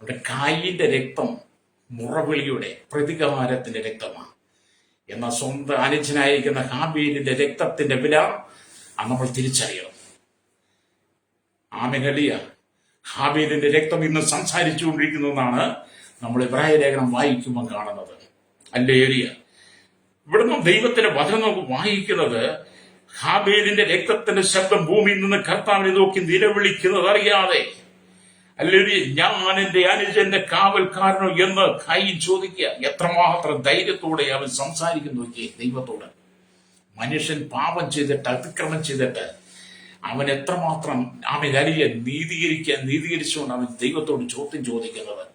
അവിടെ കായീന്റെ രക്തം മുറവിളിയുടെ പ്രതികാരത്തിന്റെ രക്തമാണ്. എന്നാൽ സ്വന്തം അനുജനായിരിക്കുന്ന ഹാബീലിന്റെ രക്തത്തിന്റെ വില നമ്മൾ തിരിച്ചറിയണം. ആമേൻ. ഹാബീലിന്റെ രക്തം ഇന്ന് സംസാരിച്ചുകൊണ്ടിരിക്കുന്നതാണ് നമ്മൾ ഇബ്രായ ലേഖനം വായിക്കുമ്പോൾ കാണുന്നത്. ഹല്ലേലൂയ. ഇവിടുന്ന് ദൈവത്തിന്റെ വചനം നമുക്ക് വായിക്കുന്നത് ഹാബീലിന്റെ രക്തത്തിന്റെ ശബ്ദം ഭൂമിയിൽ നിന്ന് കർത്താവിനെ നോക്കി നിലവിളിക്കുന്നത് അറിയാതെ, ഹല്ലേലൂയ, ഞാൻ എന്റെ അനുജന്റെ കാവൽക്കാരനോ എന്ന് കായീൻ ചോദിക്കുക. എത്രമാത്രം ധൈര്യത്തോടെ അവൻ സംസാരിക്കുന്നു ദൈവത്തോട്. മനുഷ്യൻ പാപം ചെയ്തിട്ട് അതിക്രമം ചെയ്തിട്ട് അവൻ എത്രമാത്രം അവൻ അലിയെ നീതീകരിച്ചുകൊണ്ട് അവൻ ദൈവത്തോട് ചോദ്യം ചോദിക്കുന്നത്.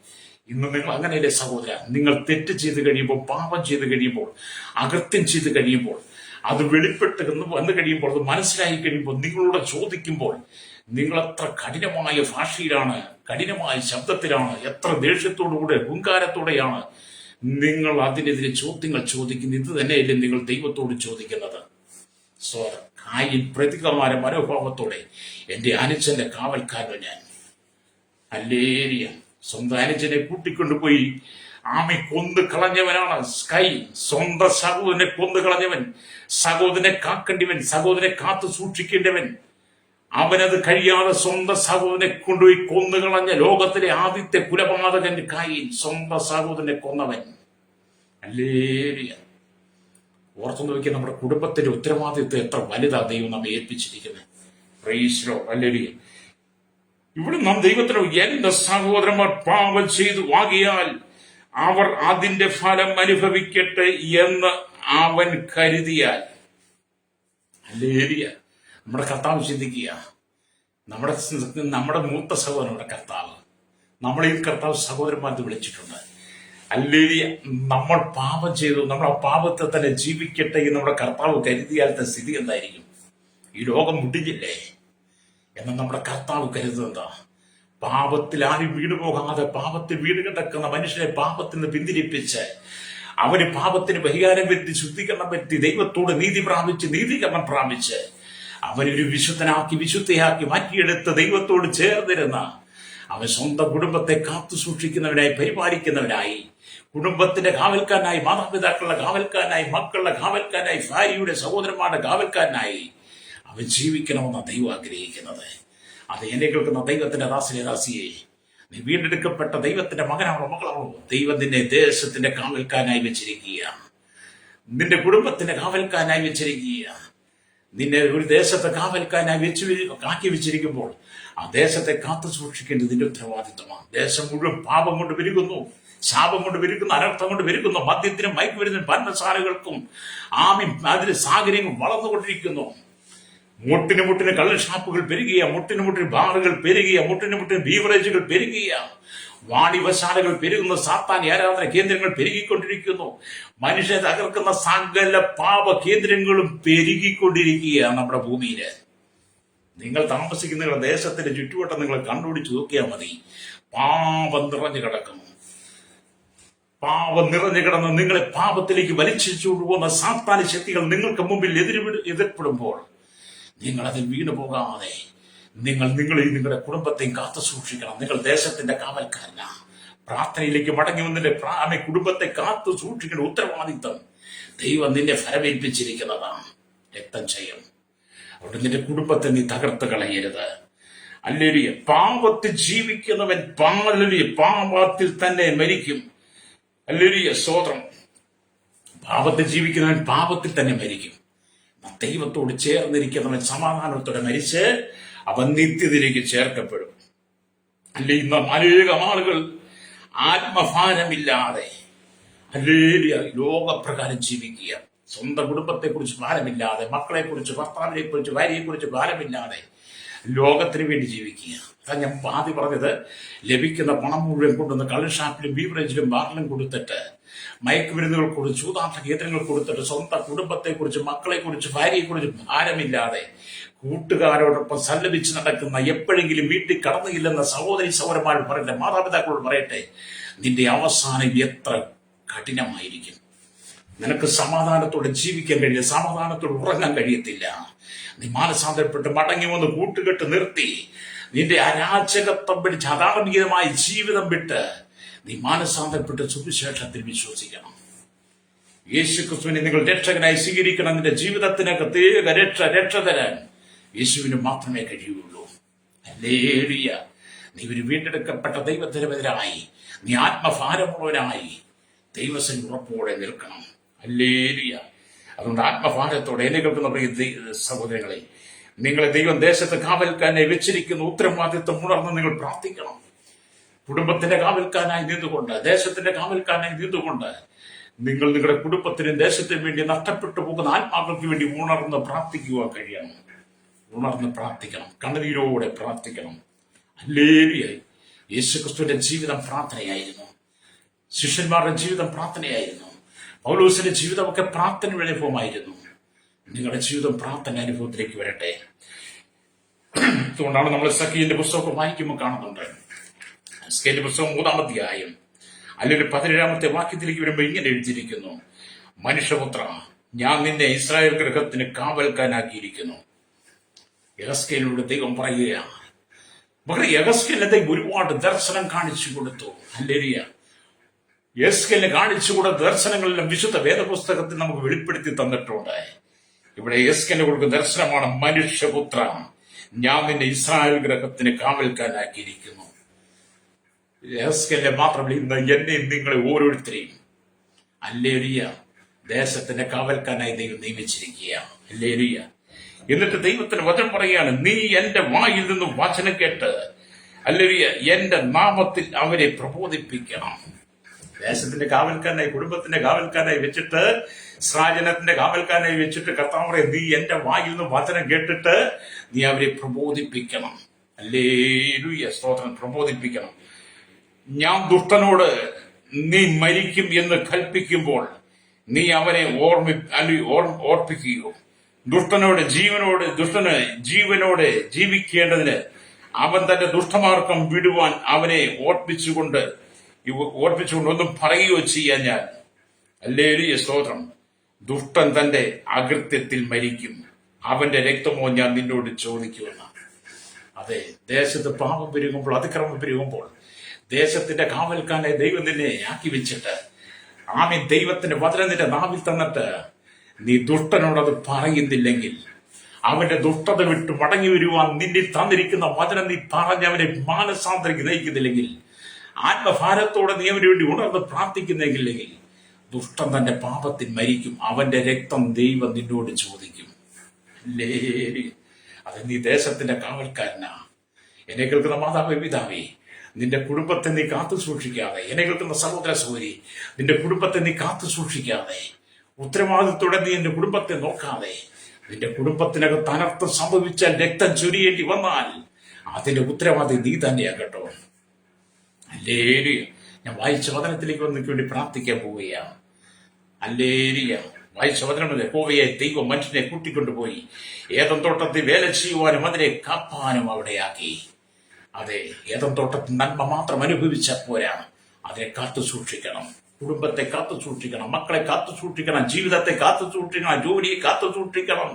ഇന്ന് നിങ്ങൾ അങ്ങനെയല്ലേ സഹോദര? നിങ്ങൾ തെറ്റ് ചെയ്ത് കഴിയുമ്പോൾ, പാപം ചെയ്ത് കഴിയുമ്പോൾ, അകൃത്യം ചെയ്ത് കഴിയുമ്പോൾ, അത് വെളിപ്പെട്ട് വന്നു കഴിയുമ്പോൾ, അത് മനസ്സിലായി കഴിയുമ്പോൾ, നിങ്ങളോട് ചോദിക്കുമ്പോൾ നിങ്ങൾ എത്ര കഠിനമായ ഭാഷയിലാണ്, കഠിനമായ ശബ്ദത്തിലാണ്, എത്ര ദേഷ്യത്തോടുകൂടെ ഹുങ്കാരത്തോടെയാണ് നിങ്ങൾ അതിനെതിരെ ചോദ്യങ്ങൾ ചോദിക്കുന്നത്. ഇത് തന്നെയല്ലേ നിങ്ങൾ ദൈവത്തോട് ചോദിക്കുന്നത്? കായീൻ പ്രതികാര മനോഭാവത്തോടെ എന്റെ അനുജന്റെ കാവൽക്കാരൻ ഞാൻ. ഹല്ലേലൂയ. സ്വന്തം അനുജനെ കൂട്ടിക്കൊണ്ടുപോയി ആമി കൊന്നു കളഞ്ഞവനാണ് കായീൻ. സ്വന്തം സഹോദരനെ കൊന്നു കളഞ്ഞവൻ, സഹോദരനെ കാക്കേണ്ടവൻ, സഹോദരനെ കാത്തു സൂക്ഷിക്കേണ്ടവൻ. അവനത് കഴിയാതെ സ്വന്തം സഹോദരനെ കൊണ്ടുപോയി കൊന്നുകളഞ്ഞ ലോകത്തിലെ ആദ്യത്തെ കുലപാതകൻ കായീൻ. സ്വന്തം സഹോദരനെ കൊന്നവൻ. ഹല്ലേലൂയ. ഓർത്തു നോക്കിയാൽ നമ്മുടെ കുടുംബത്തിന്റെ ഉത്തരവാദിത്വം എത്ര വലുതാ ദൈവം നമ്മെ ഏൽപ്പിച്ചിരിക്കുന്നത്. Praise the lord. ഹല്ലേലൂയ. ഇവിടെ നാം ദൈവത്തിന് എന്റെ സഹോദരന്മാർ പാപം ചെയ്തു ആകിയാൽ അവർ അതിന്റെ ഫലം അനുഭവിക്കട്ടെ എന്ന് അവൻ കരുതിയാൽ. ഹല്ലേലൂയ. നമ്മുടെ കർത്താവ് ചിന്തിക്കുക, നമ്മുടെ മൂത്ത സഹോദരനുടെ കർത്താവ്, നമ്മളെ ഈ കർത്താവ് സഹോദരന്മാർക്ക് വിളിച്ചിട്ടുണ്ട്. ഹല്ലേലൂയ. നമ്മൾ പാപം ചെയ്തു, നമ്മൾ ആ പാപത്തെ തന്നെ ജീവിക്കട്ടെ എന്ന് നമ്മുടെ കർത്താവ് കരുതിയാലത്തെ സ്ഥിതി എന്തായിരിക്കും? ഈ ലോകം മുടിഞ്ഞില്ലേ എന്ന് നമ്മുടെ കർത്താവ് കരുതുന്നതാ. പാപത്തിൽ ആരും വീണു പോകാതെ പാപത്തിൽ വീണ് കിടക്കുന്ന മനുഷ്യനെ പാപത്തിൽ നിന്ന് പിന്തിരിപ്പിച്ച് അവന് പാപത്തിന് പരിഹാരം വരുത്തി ശുദ്ധീകരണം വരുത്തി ദൈവത്തോട് നീതീകരണം പ്രാപിച്ച് അവനൊരു വിശുദ്ധനാക്കി വിശുദ്ധയാക്കി മാറ്റിയെടുത്ത് ദൈവത്തോട് ചേർന്നിരുന്ന അവൻ സ്വന്തം കുടുംബത്തെ കാത്തു സൂക്ഷിക്കുന്നവനായി, പരിപാലിക്കുന്നവനായി, കുടുംബത്തിന്റെ കാവൽക്കാരനായി, മാതാപിതാക്കളുടെ കാവൽക്കാരനായി, മക്കളുടെ കാവൽക്കാരനായി, ഭാര്യയുടെ സഹോദരന്മാരുടെ കാവൽക്കാരനായി അവൻ ജീവിക്കണമെന്ന ദൈവം ആഗ്രഹിക്കുന്നത്. അത് എന്നെ കേൾക്കുന്ന ദൈവത്തിന്റെ ദാസിയെ, നീ വീണ്ടെടുക്കപ്പെട്ട ദൈവത്തിന്റെ മകനാണോ മകളാണോ? ദൈവം നിന്നെ ദേശത്തിന്റെ കാവൽക്കാരനായി വെച്ചിരിക്കുക, നിന്റെ കുടുംബത്തിന്റെ കാവൽക്കാരനായി വെച്ചിരിക്കുക. നിന്നെ ഒരു ദേശത്തെ കാവൽക്കാരനായി ആക്കി വെച്ചിരിക്കുമ്പോൾ ആ ദേശത്തെ കാത്തു സൂക്ഷിക്കേണ്ടത് നിന്റെ ഉത്തരവാദിത്വമാണ്. ദേശം മുഴുവൻ പാപം കൊണ്ട് പെരുകുന്നു, ശാപം കൊണ്ട് പെരുകുന്നു, അനർത്ഥം കൊണ്ട് പെരുകുന്നു. മദ്യത്തിനും മയക്കുമരുന്നിനും പന്നസാരകൾക്കും അതിന് സാഹചര്യങ്ങൾ വളർന്നുകൊണ്ടിരിക്കുന്നു. മുട്ടിന് കള്ള് പെരുകിയ, മുട്ടിന് ബാറുകൾ പെരുകിയ, മുട്ടിന് ബീവറേജുകൾ പെരുകിയ, വാണിഭശാലകൾ പെരുകുന്ന, സാത്താൻ ആരാധന കേന്ദ്രങ്ങൾ പെരുകിക്കൊണ്ടിരിക്കുന്നു. മനുഷ്യ തകർക്കുന്ന സകല പാപ കേന്ദ്രങ്ങളും പെരുകിക്കൊണ്ടിരിക്കുകയാണ് നമ്മുടെ ഭൂമിയില്. നിങ്ങൾ താമസിക്കുന്ന നിങ്ങളുടെ ദേശത്തിന്റെ ചുറ്റുവട്ടം നിങ്ങൾ കണ്ടുപിടിച്ച് നോക്കിയാൽ മതി. പാപം നിറഞ്ഞു കിടക്കുന്നു. പാപം നിറഞ്ഞു കിടന്ന് നിങ്ങളെ പാപത്തിലേക്ക് വലിച്ചുകൊണ്ടുപോകുന്ന സാത്താന്യ ശക്തികൾ നിങ്ങൾക്ക് മുമ്പിൽ എതിർപ്പെടുമ്പോൾ നിങ്ങൾ അതിൽ വീണു പോകാതെ നിങ്ങളെയും നിങ്ങളുടെ കുടുംബത്തെയും കാത്തു സൂക്ഷിക്കണം. നിങ്ങൾ ദേശത്തിന്റെ കാവൽക്കാരനാ. പ്രാർത്ഥനയിലേക്ക് മടങ്ങി വന്നിന്റെ കുടുംബത്തെ കാത്തു സൂക്ഷിക്കുന്ന ഉത്തരവാദിത്വം ദൈവം നിന്നെ ഫലമേൽപ്പിച്ചിരിക്കുന്നതാണ്. രക്തം ചെയ്യും. അവിടെ നിന്റെ കുടുംബത്തെ നീ തകർത്ത് കളയരുത്. ഹല്ലേലൂയ. പാപത്തിൽ ജീവിക്കുന്നവൻ പാപത്തിൽ തന്നെ മരിക്കും. ഹല്ലേലൂയ. സ്തോത്രം. പാപത്തിൽ ജീവിക്കുന്നവൻ പാപത്തിൽ തന്നെ മരിക്കും. ദൈവത്തോട് ചേർന്നിരിക്കുന്നവൻ സമാധാനത്തോടെ മരിച്ച് അവൻ നിത്യത്തിലേക്ക് ചേർക്കപ്പെടും. അല്ലെ ഇന്ന് അനേകം ആളുകൾ ആത്മഭാരമില്ലാതെ ഹല്ലേലൂയ ലോകപ്രകാരം ജീവിക്കുക. സ്വന്തം കുടുംബത്തെക്കുറിച്ച് ഭാരമില്ലാതെ, മക്കളെക്കുറിച്ച്, ഭർത്താവിനെക്കുറിച്ച്, ഭാര്യയെക്കുറിച്ച് ഭാരമില്ലാതെ ലോകത്തിന് വേണ്ടി ജീവിക്കുക. അതാ ഞാൻ ആദ്യം പറഞ്ഞത്, ലഭിക്കുന്ന പണം മുഴുവൻ കൊണ്ടുവന്ന് കള്ളുഷാപ്പിലും ബീവറേജിലും ബാറിലും കൊടുത്തിട്ട്, മയക്കുമരുന്നുകൾ കൊടുത്ത്, ചൂതാട്ട കേന്ദ്രങ്ങൾ കൊടുത്തിട്ട് സ്വന്തം കുടുംബത്തെക്കുറിച്ച്, മക്കളെക്കുറിച്ച്, ഭാര്യയെക്കുറിച്ച് ഭാരമില്ലാതെ കൂട്ടുകാരോടൊപ്പം സല്ലപിച്ച് നടക്കുന്ന, എപ്പോഴെങ്കിലും വീട്ടിൽ കടന്നില്ലെന്ന സഹോദരന്മാരോട് പറയട്ടെ, മാതാപിതാക്കളോട് പറയട്ടെ, നിന്റെ അവസാനം എത്ര കഠിനമായിരിക്കും. നിനക്ക് സമാധാനത്തോടെ ജീവിക്കാൻ കഴിയില്ല, സമാധാനത്തോടെ ഉറങ്ങാൻ കഴിയത്തില്ല. നീ മാനസാന്തരപ്പെട്ട് മടങ്ങി വന്ന് കൂട്ടുകെട്ട് നിർത്തി നിന്റെ അരാജകത്വം പിടിച്ച് അധാർമികമായ ജീവിതം വിട്ട് നീ മാനസാന്തരപ്പെട്ട് സുവിശേഷത്തിൽ വിശ്വസിക്കണം. യേശുക്രിസ്തുവിനെ നിങ്ങൾ രക്ഷകനായി സ്വീകരിക്കണം. നിന്റെ ജീവിതത്തിനകത്ത് രക്ഷ തരാൻ യേശുവിന് മാത്രമേ കഴിയുള്ളൂ. ഹല്ലേലൂയ. നീ ഒരു വീണ്ടെടുക്കപ്പെട്ട ദൈവത്തിനെതിരായി, നീ ആത്മഭാരമുള്ളവനായി ദൈവത്തിൽ ഉറപ്പോടെ നിൽക്കണം. ഹല്ലേലൂയ. അതുകൊണ്ട് ആത്മഭാരത്തോടെ എന്നെ കേൾക്കുന്ന പ്രിയ സഹോദരങ്ങളെ, നിങ്ങളെ ദൈവം ദേശത്ത് കാവൽക്കാരനെ വെച്ചിരിക്കുന്ന ഉത്തരവാദിത്വം ഉണർന്ന് നിങ്ങൾ പ്രാർത്ഥിക്കണം. കുടുംബത്തിന്റെ കാവൽക്കാരനായി നിന്നുകൊണ്ട്, ദേശത്തിന്റെ കാവൽക്കാരനായി നിന്നുകൊണ്ട് നിങ്ങൾ നിങ്ങളുടെ കുടുംബത്തിനും ദേശത്തിനും വേണ്ടി നഷ്ടപ്പെട്ടു പോകുന്ന ആത്മാക്കൾക്ക് വേണ്ടി ഉണർന്ന് പ്രാർത്ഥിക്കുവാൻ കഴിയണം. ഉണർന്ന് പ്രാർത്ഥിക്കണം, കണ്ണുനീരോടെ പ്രാർത്ഥിക്കണം. ഹല്ലേലൂയ. യേശുക്രിസ്തുവിന്റെ ജീവിതം പ്രാർത്ഥനയായിരുന്നു. ശിഷ്യന്മാരുടെ ജീവിതം പ്രാർത്ഥനയായിരുന്നു. പൗലോസിന്റെ ജീവിതമൊക്കെ പ്രാർത്ഥന അനുഭവമായിരുന്നു. നിങ്ങളുടെ ജീവിതം പ്രാർത്ഥന അനുഭവത്തിലേക്ക് വരട്ടെ. അതുകൊണ്ടാണ് നമ്മൾ സഖീന്റെ പുസ്തകമൊക്കെ വായിക്കുമ്പോൾ കാണുന്നുണ്ട്. സഖീന്റെ പുസ്തകം 3-ാം അധ്യായം അല്ലെങ്കിൽ 17-ാമത്തെ വാക്യത്തിലേക്ക് വരുമ്പോൾ ഇങ്ങനെ എഴുതിയിരിക്കുന്നു: മനുഷ്യപുത്ര, ഞാൻ നിന്നെ ഇസ്രായേൽ ഗൃഹത്തിന് കാവൽക്കാനാക്കിയിരിക്കുന്നു. യെഹെസ്കേലിനോട് ദൈവം പറയുകയാണ്. മകളെ, യെഹെസ്കേലിനെ ദൈവം ഒരുപാട് ദർശനം കാണിച്ചു കൊടുത്തു. ഹല്ലേലൂയ. യെഹെസ്കേലിനെ കാണിച്ചു കൊടുത്ത ദർശനങ്ങളെല്ലാം വിശുദ്ധ വേദപുസ്തകത്തിൽ നമുക്ക് വെളിപ്പെടുത്തി തന്നിട്ടുണ്ട്. ഇവിടെ യെഹെസ്കേലിന് കൊടുക്കുന്ന ദർശനമാണ്: മനുഷ്യപുത്ര, ഞാൻ നിന്നെ ഇസ്രായേൽ ഗൃഹത്തിന് കാവൽക്കാനാക്കിയിരിക്കുന്നു. യെഹെസ്കേലിനെ മാത്രമല്ല, ഇന്ന് എന്നെയും നിങ്ങളെ ഓരോരുത്തരെയും ഹല്ലേലൂയ ദേശത്തിന്റെ കാവൽക്കാനായി ദൈവം നിയമിച്ചിരിക്കുക. ഹല്ലേലൂയ. എന്നിട്ട് ദൈവത്തിന് വചനം പറയുകയാണ്: നീ എന്റെ വായിൽ നിന്നും വചനം കേട്ട് ഹല്ലേലൂയ എന്റെ നാമത്തിൽ അവരെ പ്രബോധിപ്പിക്കണം. ദേശത്തിന്റെ കാവൽക്കാരനായി, കുടുംബത്തിന്റെ കാവൽക്കാരനായി വെച്ചിട്ട്, സ്രാജനത്തിന്റെ കാവൽക്കാരനായി വെച്ചിട്ട് കർത്താവ് പറയും: നീ എന്റെ വായിൽ നിന്ന് വചനം കേട്ടിട്ട് നീ അവരെ പ്രബോധിപ്പിക്കണം. ഹല്ലേലൂയ. സ്തോത്രം. പ്രബോധിപ്പിക്കണം. ഞാൻ ദുഷ്ടനോട് നീ മരിക്കും എന്ന് കൽപ്പിക്കുമ്പോൾ നീ അവനെ ഓർപ്പിക്കുകയോ? ദുഷ്ടന് ജീവനോട് ജീവിക്കേണ്ടതിന് അവൻ തന്റെ ദുഷ്ടമാർഗം വിടുവാൻ അവനെ ഓർപ്പിച്ചുകൊണ്ട് ഒന്നും പറയുകയോ ചെയ്യാൻ ഞാൻ. ഹല്ലേലൂയ. സ്തോത്രം. ദുഷ്ടൻ തന്റെ അകൃത്യത്തിൽ മരിക്കും, അവന്റെ രക്തമോ ഞാൻ നിന്നോട് ചോദിക്കുമെന്ന്. അതെ, ദേശത്ത് പാപം പെരുകുമ്പോൾ, അതിക്രമം പെരുകുമ്പോൾ ദേശത്തിന്റെ കാവൽക്കാരനെ ദൈവം നിന്നെ ആക്കി വെച്ചിട്ട്, ദൈവത്തിന്റെ വചനം നിന്റെ നാവിൽ തന്നിട്ട് നീ ദുഷ്ടനോടത് പറയുന്നില്ലെങ്കിൽ, അവന്റെ ദുഷ്ടത വിട്ട് മടങ്ങി വരുവാൻ നിന്നിൽ തന്നിരിക്കുന്ന വചനം നീ പറഞ്ഞ് അവനെ മാനസാന്തരക്ക് നയിക്കുന്നില്ലെങ്കിൽ, ആത്മഭാരത്തോടെ നീ അവന് വേണ്ടി ഉണർന്ന് പ്രാർത്ഥിക്കുന്നെങ്കിൽ, ദുഷ്ടൻ തന്റെ പാപത്തിൽ മരിക്കും, അവന്റെ രക്തം ദൈവം നിന്നോട് ചോദിക്കും. അത് നീ ദേശത്തിന്റെ കാവൽക്കാരനാ. എന്നെ കേൾക്കുന്ന മാതാവേ, പിതാവേ, നിന്റെ കുടുംബത്തെ നീ കാത്തു സൂക്ഷിക്കാതെ, എന്നെ കേൾക്കുന്ന സഹോദര സഹോദരി, നിന്റെ കുടുംബത്തെ നീ കാത്തു സൂക്ഷിക്കാതെ, ഉത്തരവാദിത്തോടെ നീ എന്റെ കുടുംബത്തെ നോക്കാതെ, നിന്റെ കുടുംബത്തിനകത്ത് അനർത്ഥം സംഭവിച്ചാൽ, രക്തം ചൊരിയേണ്ടി വന്നാൽ അതിന്റെ ഉത്തരവാദി നീ തന്നെയാ കേട്ടോ. ഹല്ലേലൂയ. ഞാൻ വായിച്ച വചനത്തിലേക്ക് വന്നിക്ക് വേണ്ടി പ്രാർത്ഥിക്കാൻ പോവുകയാണ്. ഹല്ലേലൂയ. വായിച്ച വചനം: യഹോവയെ ദൈവം മനുഷ്യനെ കൂട്ടിക്കൊണ്ടുപോയി ഏദൻ തോട്ടത്തിൽ വേല ചെയ്യുവാനും അതിനെ കാപ്പാനും അവിടെയാക്കി. അതെ, ഏദൻ തോട്ടത്തിൽ നന്മ മാത്രം അനുഭവിച്ച പോരാ, അതിനെ കാത്തു സൂക്ഷിക്കണം. കുടുംബത്തെ കാത്തു സൂക്ഷിക്കണം, മക്കളെ കാത്തു സൂക്ഷിക്കണം, ജീവിതത്തെ കാത്തു സൂക്ഷിക്കണം, ജോലിയെ കാത്തു സൂക്ഷിക്കണം,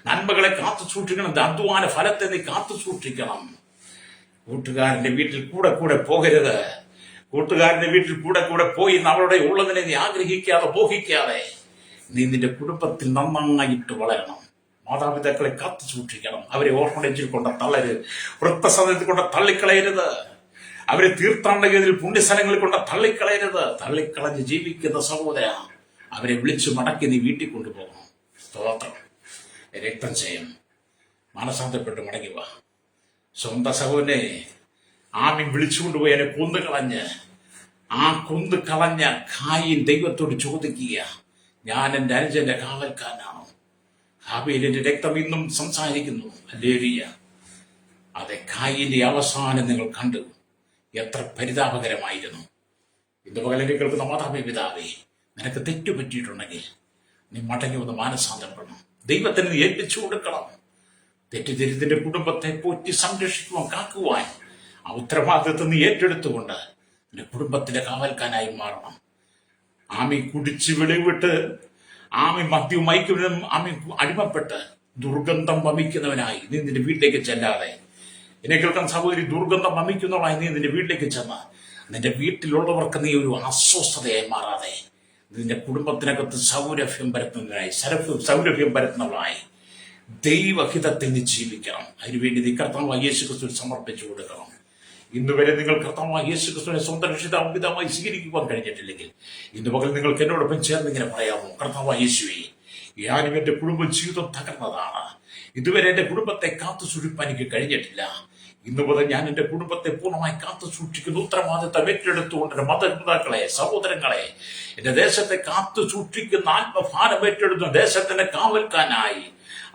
നന്മകളെ കാത്തു സൂക്ഷിക്കണം, അധ്വാന ഫലത്തെ നീ കാത്തു സൂക്ഷിക്കണം. കൂട്ടുകാരന്റെ വീട്ടിൽ കൂടെ പോകരുത്. കൂട്ടുകാരന്റെ വീട്ടിൽ കൂടെ പോയി അവളുടെ ഉള്ളതിനെ നീ ആഗ്രഹിക്കാതെ മോഹിക്കാതെ നീ നിന്റെ കുടുംബത്തിൽ നന്നായിട്ട് വളരണം. മാതാപിതാക്കളെ കാത്തു സൂക്ഷിക്കണം. അവരെ ഓർഫണേജിൽ കൊണ്ട് തള്ളരുത്, വൃദ്ധസദനത്തിൽ കൊണ്ട് തള്ളിക്കളയരുത്, അവരെ തീർത്ഥാടനഗതിയിൽ പുണ്യസ്ഥലങ്ങളിൽ കൊണ്ട് തള്ളിക്കളയരുത്. തള്ളിക്കളഞ്ഞ് ജീവിക്കുന്ന സഹോദര, അവരെ വിളിച്ചു മടക്കി നീ വീട്ടിൽ കൊണ്ടുപോകണം. സ്തോത്രം. രക്തം ചെയ്യും, മാനസാന്തരപ്പെട്ട് മടങ്ങി വാ. സ്വന്തം സഹോദരനെ വിളിച്ചുകൊണ്ടുപോയി എന്നെ കൊന്നുകളഞ്ഞ്, കൊന്നുകളഞ്ഞ ഖായീൻ ദൈവത്തോട് ചോദിക്കുക: ഞാൻ എന്റെ അനുജന്റെ കാവൽക്കാരനാണോ? ഹാബീലിന്റെ രക്തം ഇന്നും സംസാരിക്കുന്നു. ഹല്ലേലൂയ. അതെ, ഖായീന്റെ അവസാനം നിങ്ങൾ കണ്ടു. എത്ര പരിതാപകരമായിരുന്നു. ഇന്ന് പകലിനെ കേൾക്കുന്ന മാതാവേ, പിതാവേ, നിനക്ക് തെറ്റുപറ്റിയിട്ടുണ്ടെങ്കിൽ നീ മടങ്ങി വന്ന് മാനസാന്തരപ്പെടണം. ദൈവത്തിന് നീ ഏൽപ്പിച്ചു കൊടുക്കണം. തെറ്റിദ്ധരിത്തിന്റെ കുടുംബത്തെ പോറ്റി സംരക്ഷിക്കുവാൻ, കാക്കുവാൻ ആ ഉത്തരവാദിത്വം നീ ഏറ്റെടുത്തുകൊണ്ട് നിന്റെ കുടുംബത്തിന്റെ കാവൽക്കാനായി മാറണം. കുടിച്ച് വെളിവിട്ട് മദ്യവും മയക്കുന്നതും അടിമപ്പെട്ട് ദുർഗന്ധം വമിക്കുന്നവനായി നീ നിന്റെ വീട്ടിലേക്ക് ചെല്ലാതെ, എന്നെ കേൾക്കാൻ സഹോദരി, ദുർഗന്ധം വമിക്കുന്നവളായി നീ നിന്റെ വീട്ടിലേക്ക് ചെന്ന് നിന്റെ വീട്ടിലുള്ളവർക്ക് നീ ഒരു അസ്വസ്ഥതയായി മാറാതെ നിന്റെ കുടുംബത്തിനകത്ത് സൗരഭ്യം പരത്തുന്നവളായി ദൈവഹിതത്തിൽ നീ ജീവിക്കണം. അതിനുവേണ്ടി നീ കർത്താവായ യേശു ക്രിസ്തുവിൽ സമർപ്പിച്ചു കൊടുക്കണം. ഇന്നുവരെ നിങ്ങൾ കർത്താവായ യേശു ക്രിസ്തുവിനെ സ്വന്തം രക്ഷിതാപിതാവായി സ്വീകരിക്കുവാൻ കഴിഞ്ഞിട്ടില്ലെങ്കിൽ ഇന്ന് പകൽ നിങ്ങൾക്ക് എന്നോടൊപ്പം ചേർന്ന് ഇങ്ങനെ പറയാമോ, കർത്താവായ യേശുവേ, ഞാനും എന്റെ കുടുംബ ജീവിതം തകർന്നതാണ്. ഇതുവരെ എന്റെ കുടുംബത്തെ കാത്തു സൂക്ഷിപ്പാൻ എനിക്ക് കഴിഞ്ഞിട്ടില്ല. ഇന്നു മുതൽ ഞാൻ എന്റെ കുടുംബത്തെ പൂർണ്ണമായി കാത്തു സൂക്ഷിക്കുന്ന ഉത്തരവാദിത്തം ഏറ്റെടുത്തുകൊണ്ട് എന്റെ മാതാപിതാക്കളെ, സഹോദരങ്ങളെ, എന്റെ ദേശത്തെ കാത്തു സൂക്ഷിക്കുന്ന ആത്മഭാരം ഏറ്റെടുത്ത ദേശത്തിന്റെ കാവൽക്കാനായി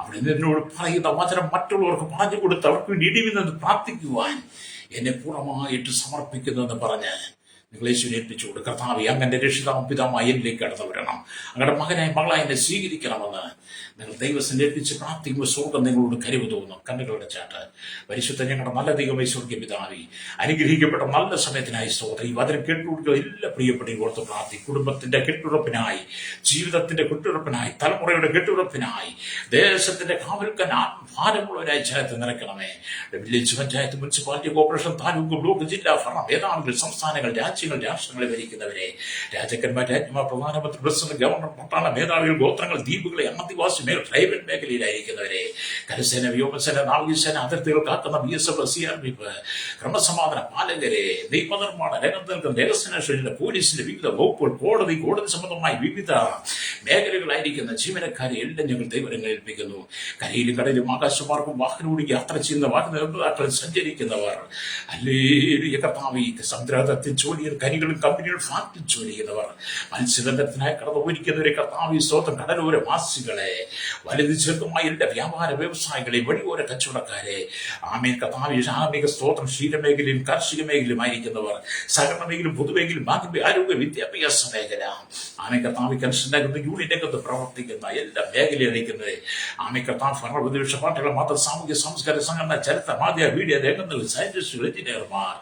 അവിടെ നിന്നോട് പറയുന്ന വചനം മറ്റുള്ളവർക്ക് പറഞ്ഞു കൊടുത്ത് അവർക്ക് വേണ്ടി ഇടിവിൽ പ്രാർത്ഥിക്കുവാൻ എന്നെ പൂർണ്ണമായിട്ട് സമർപ്പിക്കുന്നുവെന്ന് പറഞ്ഞ് നിങ്ങൾ യേശുവിനെ ഏൽപ്പിച്ചു കൊടുക്കുക. കർത്താവേ, അങ്ങന്റെ രക്ഷിതാവും പിതാവുമായി എന്നിലേക്ക് കടന്നു വരണം. അങ്ങയുടെ മകനായി മകളായി എന്നെ സ്വീകരിക്കണമെന്ന് നിങ്ങൾ ദൈവത്തിന് ഏൽപ്പിച്ച് പ്രാർത്ഥിക്കുമ്പോൾ സ്വർഗം നിങ്ങളോട് കരുവ് തോന്നുന്നു. കണ്ണുകളുടെ ചാട്ട് പരിശുദ്ധ ഞങ്ങളുടെ നല്ല ദൈവമേ, സ്വർഗീയ പിതാവേ, അനുഗ്രഹിക്കപ്പെട്ട നല്ല സമയത്തിനായി സ്തോത്രം. ഈ വചനം കേട്ടുകൊടുക്കുക എല്ലാ പ്രിയപ്പെട്ടവരും ഓർത്ത് പ്രാർത്ഥിക്കും. കുടുംബത്തിന്റെ കെട്ടുറപ്പിനായി, ജീവിതത്തിന്റെ കെട്ടുറപ്പിനായി, തലമുറയുടെ കെട്ടുറപ്പിനായി, ദേശത്തിന്റെ കാവൽക്കാൻ ഭാരമുള്ളവരായി ജനത്തെ നിറയ്ക്കണമേ. Village panchayat, municipality corporation, taluk, block, ജില്ലാ ഭരണം, ഏതാണെങ്കിലും സംസ്ഥാനങ്ങൾ, രാഷ്ട്രങ്ങളെ ഭരിക്കുന്നവരെ, രാജാക്കന്മാർ, രാജ്ഞിമാർ, പ്രധാനമന്ത്രി, പ്രസിഡന്റ്, ഗവർണർ, പട്ടാള മേധാവികൾ, ഗോത്രങ്ങൾ, ദ്വീപുകളെ, ആദിവാസി ട്രൈബൽ മേഖലയിലായിരിക്കുന്നവരെ, കരസേന, വ്യോമസേന, നാവികസേന, അതിർത്തികൾ കാക്കുന്ന BSF, CRPF, ക്രമസമാധാന പാലകരെ, നിയമനിർമ്മാണ രംഗത്ത് നിൽക്കുന്ന രഹസ്യാന്വേഷണ പോലീസിന്റെ വിവിധ വകുപ്പുകൾ, കോടതി സംബന്ധമായി വിവിധ മേഖലകളായിരിക്കുന്ന ജീവനക്കാരെ എല്ലാം ഞങ്ങൾ ദൈവങ്ങൾ ഏൽപ്പിക്കുന്നു. കരയിലും കടലിലും ആകാശമാർഗം വാഹനോടി യാത്ര ചെയ്യുന്ന വാഹന സഞ്ചരിക്കുന്നവർ, അല്ലെങ്കിൽ കർത്താവേ, സമുദ്രത്തിൽ ജോലിയിൽ കരികളും കമ്പനികൾ ഫാക്ടറി ജോലി ചെയ്യുന്നവർ, മത്സ്യബന്ധനത്തിനായി കടന്നു പോയിരിക്കുന്നവരെ, കർത്താവേ സ്തോത്രം, കടലോര വാസികളെ, വലുത് ചെറുതുമായ എല്ലാ വ്യാപാര വ്യവസായികളെ, വഴിയോര കച്ചവടക്കാരെ, കർത്താവേ, ആത്മീക സ്തോത്രം, ക്ഷീരമേഖലയും കാർഷിക മേഖലയും ആയിരിക്കുന്നവർ, സഹകരണ മേഖലയും പൊതുമേഖലയും ആരോഗ്യ വിദ്യാഭ്യാസ മേഖല, കർത്താവേ, കർഷകരുടെ യൂണിയൻ രംഗത്ത് പ്രവർത്തിക്കുന്ന എല്ലാ മേഖലയായിരിക്കുന്നത്, കർത്താവ് ഭരണപ്രതിപക്ഷ പാർട്ടികൾ, മാത്രം സാമൂഹ്യ സംസ്കാര സംഘടന, ചരിത്ര മാധ്യമ മീഡിയ രംഗങ്ങളിൽ സയന്റിസ്റ്റുകൾ, എഞ്ചിനീയർമാർ,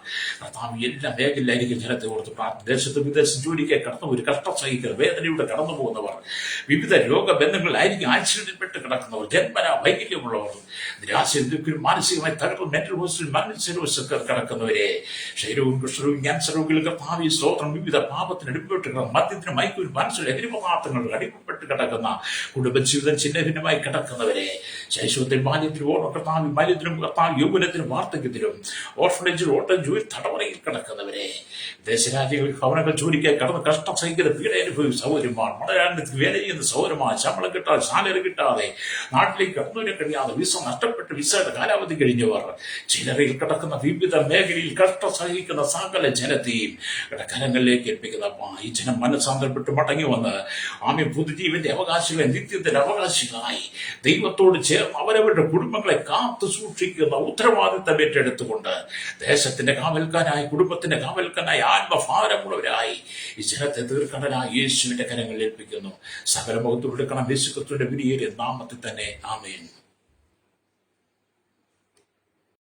കർത്താവ് എല്ലാ മേഖലയിലായിരിക്കും ജനത്തെ ഓർത്ത് പ്രാർത്ഥന. ദേശത്ത് വിദേശ ജോലിക്ക് കടന്നു ഒരു കഷ്ടം സഹിക്കുന്ന വേദനയുടെ കടന്നു പോകുന്നവർ, വിവിധ രോഗബന്ധങ്ങളിലായിരിക്കും ആക്സിഡന്റിൽപ്പെട്ട് കിടക്കുന്നവർ, ജന്മന വൈകല്യമുള്ളവർ, നിരാശയും മാനസികമായി തകർന്ന് മെന്റൽ ഹോസ്പിറ്റൽ, മനസ്സിൽ കിടക്കുന്നവരെ, ക്ഷയരോഗം, കൃഷ്ണരോഗം, ക്യാൻസർ രോഗികൾ, കർത്താവേ സ്തോത്രം, വിവിധ പാപത്തിന് അടിമപ്പെട്ട് കിടക്കുന്ന, മദ്യത്തിന്, മയക്കും, മനസ്സിൽ ലഹരി പദാർത്ഥങ്ങൾ അടിമപ്പെട്ട് കിടക്കുന്ന, കുടുംബജീവിതം ചിഹ്നഭിന്നമായി കിടക്കുന്നവരെ, ശൈശവത്തിൽ ബാല്യത്തിലും കർത്താവ് ബാല്യത്തിലും, കർത്താവ് യൗവനത്തിലും, വാർദ്ധക്യത്തിലും, ഓർഫനേജിൽ, ഓട്ടം ജോലി തടവറയിൽ കിടക്കുന്നവരെ, ദേശരാജ്യങ്ങളിൽ ഭവനങ്ങൾ ജോലിക്കായി കടന്ന് കഷ്ടം സഹിക്കുന്ന പീഡ അനുഭവിക്കും സൗകര്യമാണ്, മലയാളത്തിൽ വേല ചെയ്യുന്ന സൗകര്യമാണ്, ശമ്പളം കിട്ടാതെ, സാലറി കിട്ടാതെ, നാട്ടിലേക്ക് കടന്നുവരാൻ കഴിയാതെ, വിസ നഷ്ടപ്പെട്ട് വിസയുടെ കാലാവധി കഴിഞ്ഞവർ, ചിലറിൽ കിടക്കുന്ന വിവിധ മേഖലയിൽ കഷ്ടം സഹിക്കുന്ന സകല ജനത്തെയും കരങ്ങളിലേക്ക് ഏൽപ്പിക്കുന്ന ഈ ജനം മനസ്സാന്തരപ്പെട്ട് മടങ്ങി വന്ന് പുതുജീവന്റെ അവകാശികളെ, നിത്യത്തിന്റെ അവകാശികളായി ദൈവത്തോട് ചേർന്ന് അവരവരുടെ കുടുംബങ്ങളെ കാത്തു സൂക്ഷിക്കുന്ന ഉത്തരവാദിത്തം ഏറ്റെടുത്തുകൊണ്ട് ദേശത്തിന്റെ കാവൽക്കാനായി, കുടുംബത്തിന്റെ കാവൽക്കാനായി, ആത്മഭാരമുള്ളവരായി ഈ ജനത്തെ തീർക്കണനായി യേശുവിന്റെ കരങ്ങളിൽ ഏൽപ്പിക്കുന്നു. സകല മുഖത്തോടെടുക്കണം യേശു ക്രിസ്തുവിന്റെ വിലയേറിയ നാമത്തിൽ തന്നെ. ആമേൻ.